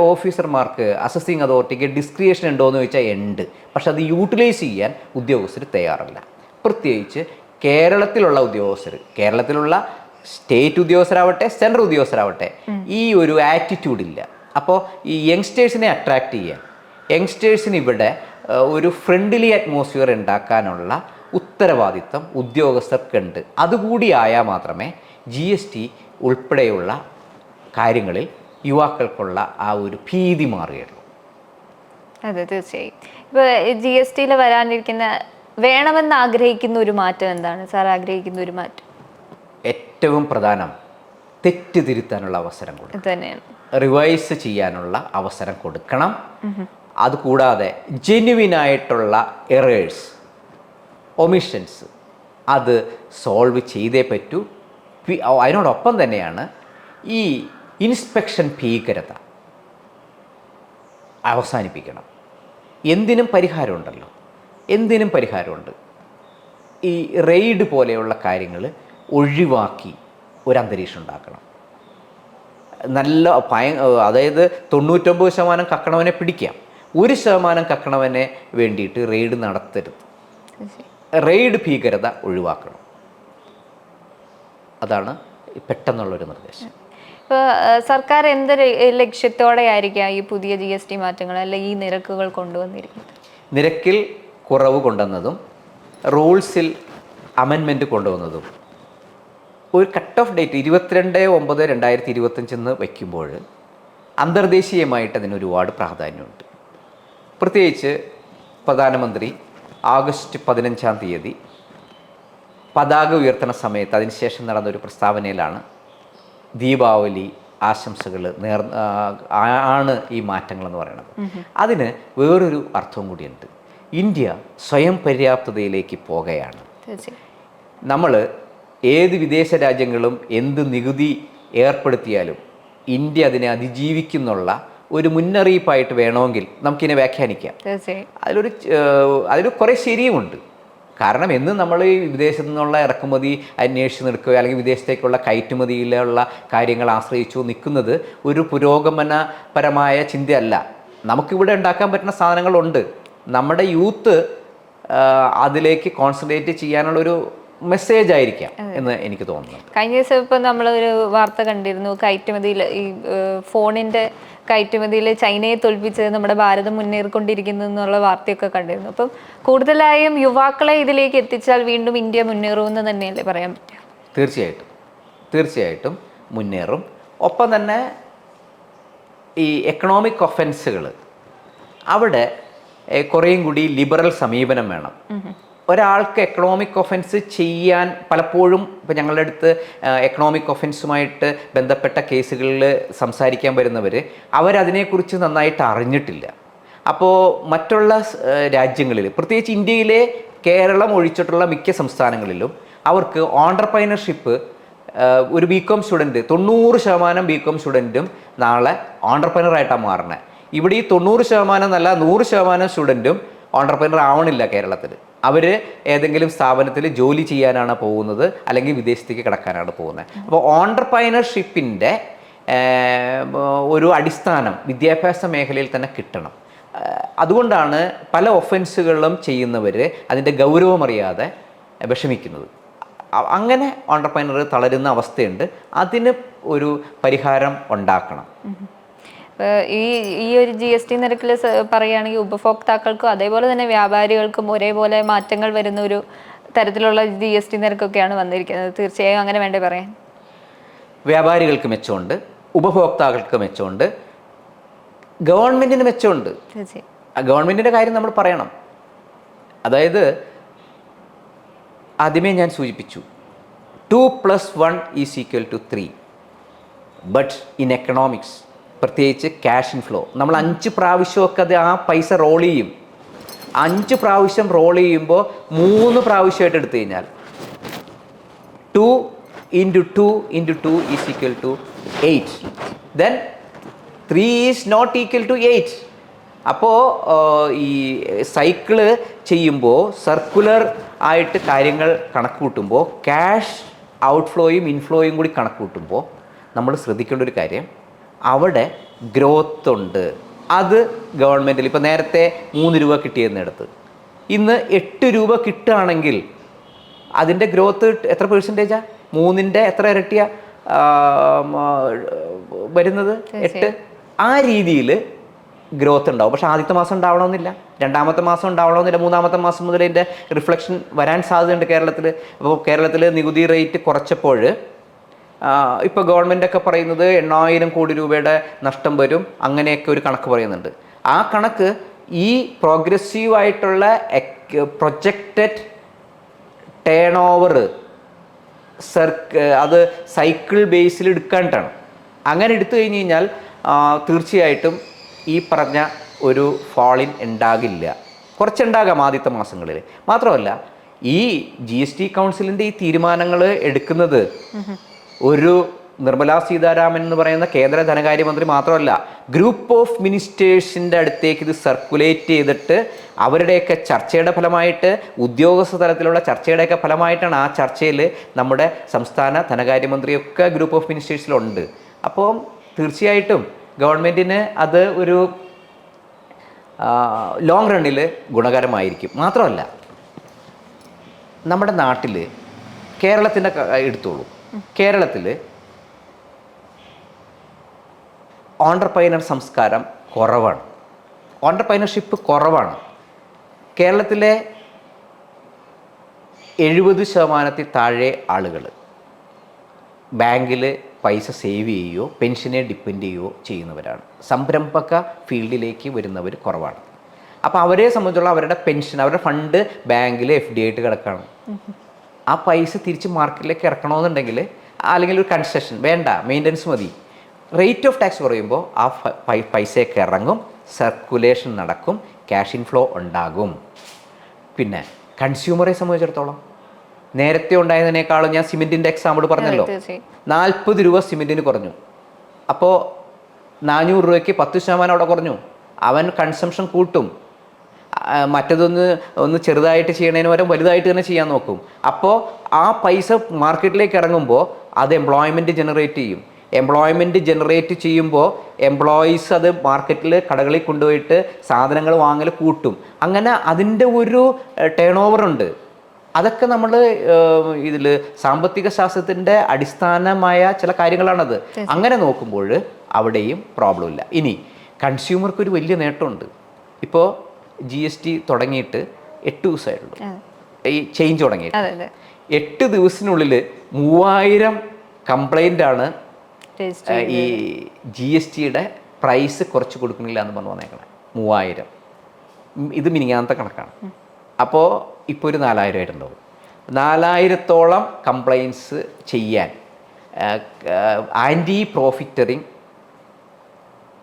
ഓഫീസർമാർക്ക്, അസസിങ് അതോറിറ്റിക്ക് ഡിസ്ക്രിയേഷൻ ഉണ്ടോ എന്ന് ചോദിച്ചാൽ ഉണ്ട്. പക്ഷെ അത് യൂട്ടിലൈസ് ചെയ്യാൻ ഉദ്യോഗസ്ഥർ തയ്യാറല്ല. പ്രത്യേകിച്ച് കേരളത്തിലുള്ള ഉദ്യോഗസ്ഥർ, കേരളത്തിലുള്ള സ്റ്റേറ്റ് ഉദ്യോഗസ്ഥരാവട്ടെ സെൻട്രൽ ഉദ്യോഗസ്ഥരാവട്ടെ, ഈ ഒരു ആറ്റിറ്റ്യൂഡ് ഇല്ല. അപ്പോൾ ഈ യങ്സ്റ്റേഴ്സിനെ അട്രാക്റ്റ് ചെയ്യാൻ, യങ്സ്റ്റേഴ്സിന് ഇവിടെ ഒരു ഫ്രണ്ട്ലി അറ്റ്മോസ്ഫിയർ ഉണ്ടാക്കാനുള്ള ഉത്തരവാദിത്തം ഉദ്യോഗസ്ഥർക്കുണ്ട്. അതുകൂടി ആയാൽ മാത്രമേ GST ഉൾപ്പെടെയുള്ള കാര്യങ്ങളിൽ യുവാക്കൾക്കുള്ള ആ ഒരു ഭീതി മാറുകയുള്ളൂ. അതെ, തീർച്ചയായും. ഇപ്പോൾ GSTയിൽ വരാനിരിക്കുന്ന വേണമെന്ന് ആഗ്രഹിക്കുന്ന ഒരു മാറ്റം എന്താണ് സാർ ആഗ്രഹിക്കുന്ന ഒരു മാറ്റം? ഏറ്റവും പ്രധാനം തെറ്റ് തിരുത്താനുള്ള അവസരം കൊടുക്കണം, തന്നെയാണ്. റിവൈസ് ചെയ്യാനുള്ള അവസരം കൊടുക്കണം. അതുകൂടാതെ ജെന്യുവിനായിട്ടുള്ള എറേഴ്സ്, ഒമിഷൻസ് അത് സോൾവ് ചെയ്തേ പറ്റൂ. അതിനോടൊപ്പം തന്നെയാണ് ഈ ഇൻസ്പെക്ഷൻ ഭീകരത അവസാനിപ്പിക്കണം. എന്തിനും പരിഹാരമുണ്ടല്ലോ, എന്തിനും പരിഹാരമുണ്ട്. ഈ റെയ്ഡ് പോലെയുള്ള കാര്യങ്ങൾ ഒഴിവാക്കി ഒരു അന്തരീക്ഷം ഉണ്ടാക്കണം. നല്ല അതായത് 99% കക്കണവനെ പിടിക്കാം, 1% കക്കണവനെ വേണ്ടിയിട്ട് റെയ്ഡ് നടത്തരുത്. റെയ്ഡ് ഭീകരത ഒഴിവാക്കണം. അതാണ് പെട്ടെന്നുള്ളൊരു നിർദ്ദേശം. ഇപ്പോൾ സർക്കാർ എന്ത് ലക്ഷ്യത്തോടെ ആയിരിക്കാം ഈ പുതിയ GST മാറ്റങ്ങൾ അല്ലെങ്കിൽ ഈ നിരക്കുകൾ കൊണ്ടുവന്നിരിക്കുന്നത്? നിരക്കിൽ കുറവ് കൊണ്ടുവന്നതും റൂൾസിൽ അമെൻമെൻറ്റ് കൊണ്ടുവന്നതും ഒരു കട്ട് ഓഫ് ഡേറ്റ് 22/9/2025 വയ്ക്കുമ്പോൾ അന്തർദേശീയമായിട്ട് അതിന് ഒരുപാട് പ്രാധാന്യമുണ്ട്. പ്രത്യേകിച്ച് പ്രധാനമന്ത്രി ആഗസ്റ്റ് 15 പതാക ഉയർത്തുന്ന സമയത്ത് അതിനുശേഷം നടന്നൊരു പ്രസ്താവനയിലാണ് ദീപാവലി ആശംസകൾ ആണ് ഈ മാറ്റങ്ങളെന്ന് പറയുന്നത്. അതിന് വേറൊരു അർത്ഥവും കൂടിയുണ്ട്. ഇന്ത്യ സ്വയം പര്യാപ്തതയിലേക്ക് പോകുകയാണ്. നമ്മൾ ഏത് വിദേശ രാജ്യങ്ങളും എന്ത് നികുതി ഏർപ്പെടുത്തിയാലും ഇന്ത്യ അതിനെ അതിജീവിക്കുന്നുള്ള ഒരു മുന്നറിയിപ്പായിട്ട് വേണമെങ്കിൽ നമുക്കിതിനെ വ്യാഖ്യാനിക്കാം. അതിൽ കുറേ ശരിയുമുണ്ട്. കാരണം എന്നും നമ്മൾ ഈ വിദേശത്തു നിന്നുള്ള ഇറക്കുമതി അന്വേഷിച്ച് നിൽക്കുകയോ അല്ലെങ്കിൽ വിദേശത്തേക്കുള്ള കയറ്റുമതിയിലുള്ള കാര്യങ്ങൾ ആശ്രയിച്ചു നിൽക്കുന്നത് ഒരു പുരോഗമനപരമായ ചിന്തയല്ല. നമുക്കിവിടെ ഉണ്ടാക്കാൻ പറ്റുന്ന സാധനങ്ങളുണ്ട്. നമ്മുടെ യൂത്ത് അതിലേക്ക് കോൺസെൻട്രേറ്റ് ചെയ്യാനുള്ളൊരു മെസ്സേജ് ആയിരിക്കാം എന്ന് എനിക്ക് തോന്നുന്നു. കഴിഞ്ഞ ദിവസം ഇപ്പം നമ്മളൊരു വാർത്ത കണ്ടിരുന്നു, കയറ്റുമതിയിൽ ഈ ഫോണിൻ്റെ കയറ്റുമതിയിൽ ചൈനയെ തോൽപ്പിച്ച് നമ്മുടെ ഭാരതം മുന്നേറിക്കൊണ്ടിരിക്കുന്നു എന്നുള്ള വാർത്തയൊക്കെ കണ്ടിരുന്നു. അപ്പം കൂടുതലായും യുവാക്കളെ ഇതിലേക്ക് എത്തിച്ചാൽ വീണ്ടും ഇന്ത്യ മുന്നേറുമെന്ന് തന്നെയല്ലേ പറയാൻ പറ്റുക? തീർച്ചയായിട്ടും മുന്നേറും. ഒപ്പം തന്നെ ഈ എക്കണോമിക് ഒഫൻസുകൾ അവിടെ കുറേയും കൂടി ലിബറൽ സമീപനം വേണം. ഒരാൾക്ക് എക്കണോമിക് ഒഫൻസ് ചെയ്യാൻ പലപ്പോഴും ഇപ്പം ഞങ്ങളുടെ അടുത്ത് എക്കണോമിക് ഒഫൻസുമായിട്ട് ബന്ധപ്പെട്ട കേസുകളിൽ സംസാരിക്കാൻ വരുന്നവർ അവരതിനെക്കുറിച്ച് നന്നായിട്ട് അറിഞ്ഞിട്ടില്ല. അപ്പോൾ മറ്റുള്ള രാജ്യങ്ങളിൽ, പ്രത്യേകിച്ച് ഇന്ത്യയിലെ കേരളം ഒഴിച്ചിട്ടുള്ള മിക്ക സംസ്ഥാനങ്ങളിലും അവർക്ക് ഓൺടർപ്രൈനർഷിപ്പ് ഒരു BCom സ്റ്റുഡൻറ്റ് 90% BCom സ്റ്റുഡൻറ്റും നാളെ ഓൺടർപ്രൈനറായിട്ടാണ് മാറുന്നത്. ഇവിടെ ഈ 90% എന്നല്ല 100% സ്റ്റുഡൻറ്റും ഓൺടർപ്രൈനർ ആവണില്ല കേരളത്തിൽ. അവർ ഏതെങ്കിലും സ്ഥാപനത്തിൽ ജോലി ചെയ്യാനാണ് പോകുന്നത്, അല്ലെങ്കിൽ വിദേശത്തേക്ക് കിടക്കാനാണ് പോകുന്നത്. അപ്പോൾ ഓൺടർപ്രൈനർഷിപ്പിൻ്റെ ഒരു അടിസ്ഥാനം വിദ്യാഭ്യാസ മേഖലയിൽ തന്നെ കിട്ടണം. അതുകൊണ്ടാണ് പല ഒഫൻസുകളും ചെയ്യുന്നവർ അതിൻ്റെ ഗൗരവമറിയാതെ വിഷമിക്കുന്നത്. അങ്ങനെ ഓൺടർപ്രൈനർ തളരുന്ന അവസ്ഥയുണ്ട്. അതിന് ഒരു പരിഹാരം ഉണ്ടാക്കണം. ഈ ഒരു GST നിരക്കിൽ പറയുകയാണെങ്കിൽ ഉപഭോക്താക്കൾക്കും അതേപോലെ തന്നെ വ്യാപാരികൾക്കും ഒരേപോലെ മാറ്റങ്ങൾ വരുന്ന ഒരു തരത്തിലുള്ള GST നിരക്കൊക്കെയാണ് വന്നിരിക്കുന്നത്. തീർച്ചയായും അങ്ങനെ വേണ്ടേ പറയാൻ? വ്യാപാരികൾക്ക് മെച്ചമുണ്ട്, ഉപഭോക്താക്കൾക്ക് മെച്ചമുണ്ട്, ഗവൺമെൻറ്റിന് മെച്ചമുണ്ട്. ഗവൺമെൻറ്റിൻ്റെ കാര്യം നമ്മൾ പറയണം. അതായത് ആദ്യമേ ഞാൻ സൂചിപ്പിച്ചു 2 + 1 = 3. ബട്ട് ഇൻ എക്കണോമിക്സ്, പ്രത്യേകിച്ച് ക്യാഷ് ഇൻഫ്ലോ, നമ്മൾ 5 പ്രാവശ്യമൊക്കെ അത് ആ പൈസ റോൾ ചെയ്യും. 5 പ്രാവശ്യം റോൾ ചെയ്യുമ്പോൾ 3 പ്രാവശ്യമായിട്ട് എടുത്തു കഴിഞ്ഞാൽ 2 × 2 × 2 = 8. Then 3 is not equal to 8. അപ്പോൾ ഈ സൈക്കിള് ചെയ്യുമ്പോൾ സർക്കുലർ ആയിട്ട് കാര്യങ്ങൾ കണക്ക് കൂട്ടുമ്പോൾ ക്യാഷ് ഔട്ട്ഫ്ലോയും ഇൻഫ്ലോയും കൂടി കണക്ക് കൂട്ടുമ്പോൾ നമ്മൾ ശ്രദ്ധിക്കേണ്ട ഒരു കാര്യം, അവിടെ ഗ്രോത്ത് ഉണ്ട്. അത് ഗവൺമെൻറ്റിൽ ഇപ്പോൾ നേരത്തെ 3 രൂപ കിട്ടിയെന്നിടത്ത് ഇന്ന് 8 രൂപ കിട്ടുകയാണെങ്കിൽ അതിൻ്റെ ഗ്രോത്ത് എത്ര പെർസെൻറ്റേജാണ്? 3ൻ്റെ എത്ര ഇരട്ടിയാ വരുന്നത്? 8. ആ രീതിയിൽ ഗ്രോത്ത് ഉണ്ടാവും. പക്ഷേ ആദ്യത്തെ മാസം ഉണ്ടാവണമെന്നില്ല, രണ്ടാമത്തെ മാസം ഉണ്ടാവണമെന്നില്ല, മൂന്നാമത്തെ മാസം മുതൽ ഇതിൻ്റെ റിഫ്ലക്ഷൻ വരാൻ സാധ്യതയുണ്ട് കേരളത്തിൽ. അപ്പോൾ കേരളത്തിൽ നികുതി റേറ്റ് കുറച്ചപ്പോൾ ഇപ്പോൾ ഗവൺമെൻറ്റൊക്കെ പറയുന്നത് 8,000 കോടി രൂപയുടെ നഷ്ടം വരും, അങ്ങനെയൊക്കെ ഒരു കണക്ക് പറയുന്നുണ്ട്. ആ കണക്ക് ഈ പ്രോഗ്രസീവായിട്ടുള്ള പ്രൊജക്റ്റഡ് ടേൺ ഓവർ അത് സൈക്കിൾ ബേസിൽ എടുക്കാനായിട്ടാണ്. അങ്ങനെ എടുത്തു കഴിഞ്ഞ് കഴിഞ്ഞാൽ തീർച്ചയായിട്ടും ഈ പറഞ്ഞ ഒരു ഫോളിൻ ഉണ്ടാകില്ല. കുറച്ചുണ്ടാകാം ആദ്യത്തെ മാസങ്ങളിൽ. മാത്രമല്ല ഈ GST കൗൺസിലിൻ്റെ ഈ തീരുമാനങ്ങൾ എടുക്കുന്നത് ഒരു നിർമ്മലാ സീതാരാമൻ എന്ന് പറയുന്ന കേന്ദ്ര ധനകാര്യമന്ത്രി മാത്രമല്ല, ഗ്രൂപ്പ് ഓഫ് മിനിസ്റ്റേഴ്സിൻ്റെ അടുത്തേക്ക് ഇത് സർക്കുലേറ്റ് ചെയ്തിട്ട് അവരുടെയൊക്കെ ചർച്ചയുടെ ഫലമായിട്ട്, ഉദ്യോഗസ്ഥ തലത്തിലുള്ള ചർച്ചയുടെയൊക്കെ ഫലമായിട്ടാണ്. ആ ചർച്ചയിൽ നമ്മുടെ സംസ്ഥാന ധനകാര്യമന്ത്രിയൊക്കെ ഗ്രൂപ്പ് ഓഫ് മിനിസ്റ്റേഴ്സിലുണ്ട്. അപ്പോൾ തീർച്ചയായിട്ടും ഗവൺമെൻറ്റിന് അത് ഒരു ലോങ് റണ്ണിൽ ഗുണകരമായിരിക്കും. മാത്രമല്ല നമ്മുടെ നാട്ടിൽ കേരളത്തിൻ്റെ എടുത്തോളൂ, കേരളത്തിൽ ഓണ്ടർപ്രൈനർ സംസ്കാരം കുറവാണ്, ഓണ്ടർപ്രൈനർഷിപ്പ് കുറവാണ്. കേരളത്തിലെ 70% താഴെ ആളുകൾ ബാങ്കിൽ പൈസ സേവ് ചെയ്യുകയോ പെൻഷനെ ഡിപ്പെൻഡ് ചെയ്യുകയോ ചെയ്യുന്നവരാണ്. സംരംഭക ഫീൽഡിലേക്ക് വരുന്നവർ കുറവാണ്. അപ്പോൾ അവരെ സംബന്ധിച്ചുള്ള അവരുടെ പെൻഷൻ, അവരുടെ ഫണ്ട് ബാങ്കിൽ FD ആയിട്ട് കിടക്കുകയാണ്. ആ പൈസ തിരിച്ച് മാർക്കറ്റിലേക്ക് ഇറക്കണമെന്നുണ്ടെങ്കിൽ അല്ലെങ്കിൽ ഒരു കൺസെഷൻ വേണ്ട, മെയിൻ്റനൻസ് മതി. റേറ്റ് ഓഫ് ടാക്സ് കുറയുമ്പോൾ ആ പൈസയൊക്കെ ഇറങ്ങും, സർക്കുലേഷൻ നടക്കും, ക്യാഷ് ഇൻഫ്ലോ ഉണ്ടാകും. പിന്നെ കൺസ്യൂമറെ സംബന്ധിച്ചിടത്തോളം നേരത്തെ ഉണ്ടായതിനേക്കാളും, ഞാൻ സിമെൻറ്റിൻ്റെ എക്സാമ്പിൾ പറഞ്ഞല്ലോ, 40 രൂപ സിമെൻറ്റിന് കുറഞ്ഞു. അപ്പോൾ 400 രൂപയ്ക്ക് 10% അവിടെ കുറഞ്ഞു. അവൻ കൺസംഷൻ കൂട്ടും. മറ്റതൊന്ന് ചെറുതായിട്ട് ചെയ്യണതിന് പകരം വലുതായിട്ട് തന്നെ ചെയ്യാൻ നോക്കും. അപ്പോൾ ആ പൈസ മാർക്കറ്റിലേക്ക് ഇറങ്ങുമ്പോൾ അത് എംപ്ലോയ്മെൻറ്റ് ജനറേറ്റ് ചെയ്യും. എംപ്ലോയ്മെൻറ്റ് ജനറേറ്റ് ചെയ്യുമ്പോൾ എംപ്ലോയീസ് അത് മാർക്കറ്റിൽ കടകളിൽ കൊണ്ടുപോയിട്ട് സാധനങ്ങൾ വാങ്ങൽ കൂട്ടും. അങ്ങനെ അതിൻ്റെ ഒരു ടേൺ ഓവർ ഉണ്ട്. അതൊക്കെ നമ്മൾ ഇതിൽ സാമ്പത്തിക ശാസ്ത്രത്തിൻ്റെ അടിസ്ഥാനമായ ചില കാര്യങ്ങളാണത്. അങ്ങനെ നോക്കുമ്പോൾ അവിടെയും പ്രോബ്ലം ഇല്ല. ഇനി കൺസ്യൂമർക്കൊരു വലിയ നേട്ടമുണ്ട്. ഇപ്പോൾ GST തുടങ്ങിയിട്ട് 8 ദിവസമായിട്ടുള്ളൂ, ഈ ചേഞ്ച് തുടങ്ങിയിട്ട് 8 ദിവസത്തിനുള്ളിൽ 3000 കംപ്ലൈൻ്റാണ് ഈ GSTയുടെ പ്രൈസ് കുറച്ച് കൊടുക്കുന്നില്ല എന്ന് പറഞ്ഞു വന്നേക്കണം. 3000. ഇത് മിനിങ്ങാനത്തെ കണക്കാണ്. അപ്പോൾ ഇപ്പോൾ ഒരു 4000 ആയിട്ടുണ്ടാവും. 4000-ഓളം കംപ്ലൈൻറ്റ്സ് ചെയ്യാൻ ആൻറ്റി പ്രോഫിറ്ററിങ്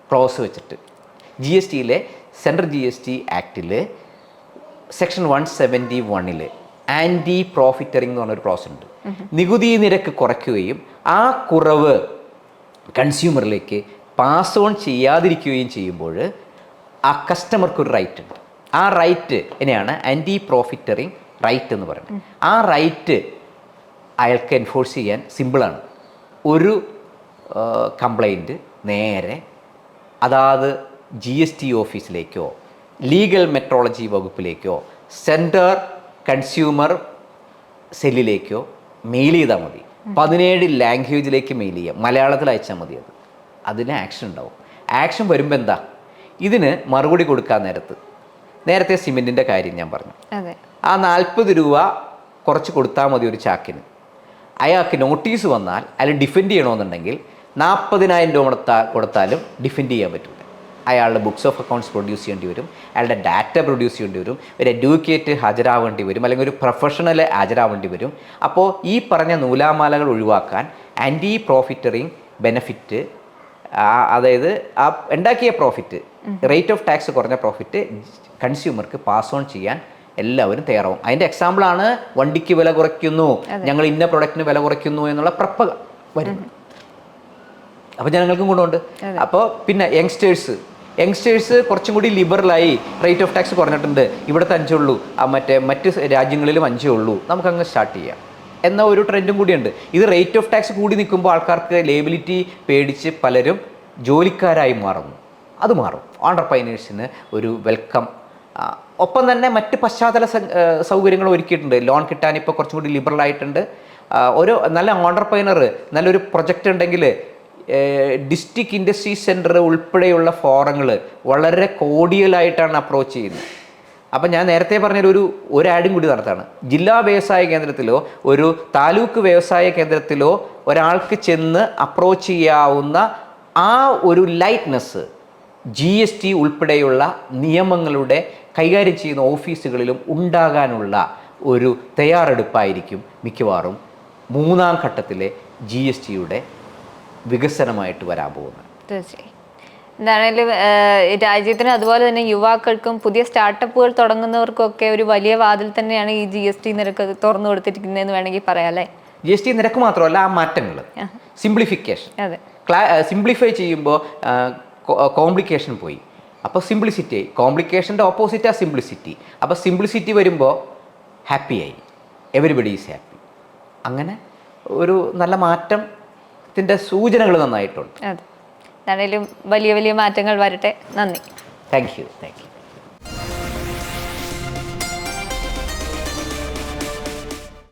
ക്ലോസ് വെച്ചിട്ട് GSTയിലെ സെൻട്രൽ GST ആക്ടിൽ സെക്ഷൻ 171 ആൻറ്റി പ്രോഫിറ്ററിങ് എന്ന് പറഞ്ഞൊരു ക്ലോസ് ഉണ്ട്. നികുതി നിരക്ക് കുറയ്ക്കുകയും ആ കുറവ് കൺസ്യൂമറിലേക്ക് പാസ് ഓൺ ചെയ്യാതിരിക്കുകയും ചെയ്യുമ്പോൾ ആ കസ്റ്റമർക്കൊരു റൈറ്റ് ഉണ്ട്. ആ റൈറ്റ് എന്നെയാണ് ആൻറ്റി പ്രോഫിറ്ററിങ് റൈറ്റ് എന്ന് പറയുന്നത്. ആ റൈറ്റ് അയാൾക്ക് എൻഫോഴ്സ് ചെയ്യാൻ സിമ്പിളാണ്. ഒരു കംപ്ലൈൻറ്റ് നേരെ അതാത് GST ഓഫീസിലേക്കോ ലീഗൽ മെട്രോളജി വകുപ്പിലേക്കോ സെൻറ്റർ കൺസ്യൂമർ സെല്ലിലേക്കോ മെയിൽ ചെയ്താൽ മതി. 17 ലാംഗ്വേജിലേക്ക് മെയിൽ ചെയ്യാം, മലയാളത്തിൽ അയച്ചാൽ മതി. അതിന് ആക്ഷൻ ഉണ്ടാവും. ആക്ഷൻ വരുമ്പോൾ എന്താ, ഇതിന് മറുപടി കൊടുക്കാൻ നേരത്തെ സിമെൻറ്റിൻ്റെ കാര്യം ഞാൻ പറഞ്ഞു. ആ 40 രൂപ കുറച്ച് കൊടുത്താൽ മതി ഒരു ചാക്കിന്. അയാൾക്ക് നോട്ടീസ് വന്നാൽ അയാൾ ഡിഫെൻഡ് ചെയ്യണമെന്നുണ്ടെങ്കിൽ 40,000 രൂപ കൊടുത്താലും ഡിഫെൻഡ് ചെയ്യാൻ പറ്റില്ല. അയാളുടെ ബുക്സ് ഓഫ് അക്കൗണ്ട്സ് പ്രൊഡ്യൂസ് ചെയ്യേണ്ടി വരും, അയാളുടെ ഡാറ്റ പ്രൊഡ്യൂസ് ചെയ്യേണ്ടി വരും, ഒരു എഡ്യൂക്കേറ്റ് ഹാജരാവേണ്ടി വരും, അല്ലെങ്കിൽ ഒരു പ്രൊഫഷണൽ ഹാജരാവേണ്ടി വരും. അപ്പോൾ ഈ പറഞ്ഞ നൂലാമാലകൾ ഒഴിവാക്കാൻ ആൻറ്റി പ്രോഫിറ്ററിങ് ബെനഫിറ്റ്, അതായത് ആ ഉണ്ടാക്കിയ പ്രോഫിറ്റ്, റേറ്റ് ഓഫ് ടാക്സ് കുറഞ്ഞ പ്രോഫിറ്റ് കൺസ്യൂമർക്ക് പാസ് ഓൺ ചെയ്യാൻ എല്ലാവരും തയ്യാറാവും. അതിൻ്റെ എക്സാമ്പിളാണ് വണ്ടിക്ക് വില കുറയ്ക്കുന്നു, ഞങ്ങൾ ഇന്ന പ്രൊഡക്റ്റിന് വില കുറയ്ക്കുന്നു എന്നുള്ള പ്രപ്പ വരുന്നത്. അപ്പോൾ ജനങ്ങൾക്കും ഗുണമുണ്ട്. അപ്പോൾ പിന്നെ യങ്സ്റ്റേഴ്സ് കുറച്ചും കൂടി ലിബറലായി റേറ്റ് ഓഫ് ടാക്സ് കുറഞ്ഞിട്ടുണ്ട്, ഇവിടുത്തെ 5 ഉള്ളൂ, മറ്റ് രാജ്യങ്ങളിലും 5 ഉള്ളൂ, നമുക്കങ്ങ് സ്റ്റാർട്ട് ചെയ്യാം എന്ന ഒരു ട്രെൻഡും കൂടിയുണ്ട്. ഇത് റേറ്റ് ഓഫ് ടാക്സ് കൂടി നിൽക്കുമ്പോൾ ആൾക്കാർക്ക് ലേബിലിറ്റി പേടിച്ച് പലരും ജോലിക്കാരായി മാറുന്നു. അത് മാറും. ഓണ്ടർപ്രൈനേഴ്സിന് ഒരു വെൽക്കം. ഒപ്പം തന്നെ മറ്റ് പശ്ചാത്തല സൗകര്യങ്ങൾ ഒരുക്കിയിട്ടുണ്ട്. ലോൺ കിട്ടാൻ ഇപ്പോൾ കുറച്ചും കൂടി ലിബറൽ ആയിട്ടുണ്ട്. ഒരു നല്ല ഓണ്ടർപ്രൈനർ നല്ലൊരു പ്രൊജക്റ്റ് ഉണ്ടെങ്കിൽ ഡിസ്ട്രിക്ട് ഇൻഡസ്ട്രി സെൻറ്റർ ഉൾപ്പെടെയുള്ള ഫോറങ്ങൾ വളരെ കോഡിയലായിട്ടാണ് അപ്രോച്ച് ചെയ്യുന്നത്. അപ്പം ഞാൻ നേരത്തെ പറഞ്ഞൊരു ആഡും കൂടി നടത്താണ്. ജില്ലാ വ്യവസായ കേന്ദ്രത്തിലോ ഒരു താലൂക്ക് വ്യവസായ കേന്ദ്രത്തിലോ ഒരാൾക്ക് ചെന്ന് അപ്രോച്ച് ചെയ്യാവുന്ന ആ ഒരു ലൈറ്റ്നെസ് GST ഉൾപ്പെടെയുള്ള നിയമങ്ങളുടെ കൈകാര്യം ചെയ്യുന്ന ഓഫീസുകളിലും ഉണ്ടാകാനുള്ള ഒരു തയ്യാറെടുപ്പായിരിക്കും മിക്കവാറും 3ാം ഘട്ടത്തിലെ GSTയുടെ വികസനമായിട്ട് വരാൻ പോകുന്നത്. തീർച്ചയായും. എന്താണേലും രാജ്യത്തിനും അതുപോലെ തന്നെ യുവാക്കൾക്കും പുതിയ സ്റ്റാർട്ടപ്പുകൾ തുടങ്ങുന്നവർക്കൊക്കെ ഒരു വലിയ വാതിൽ തന്നെയാണ് ഈ GST നിരക്ക് തുറന്നു കൊടുത്തിരിക്കുന്നതെന്ന് വേണമെങ്കിൽ പറയാം അല്ലേ? GST നിരക്ക് മാത്രമല്ല, ആ മാറ്റങ്ങൾ, സിംപ്ലിഫിക്കേഷൻ. സിംപ്ലിഫൈ ചെയ്യുമ്പോൾ കോംപ്ലിക്കേഷൻ പോയി. അപ്പോൾ സിംപ്ലിസിറ്റി ആയി. കോംപ്ലിക്കേഷൻ്റെ ഓപ്പോസിറ്റാണ് സിംപ്ലിസിറ്റി. അപ്പോൾ സിംപ്ലിസിറ്റി വരുമ്പോൾ ഹാപ്പിയായി, എവരിബഡി ഈസ് ഹാപ്പി. അങ്ങനെ ഒരു നല്ല മാറ്റത്തിൻ്റെ സൂചനകൾ നന്നായിട്ടുണ്ട്. അതെ, എന്താണേലും വലിയ വലിയ മാറ്റങ്ങൾ വരട്ടെ. നന്ദി. Thank you.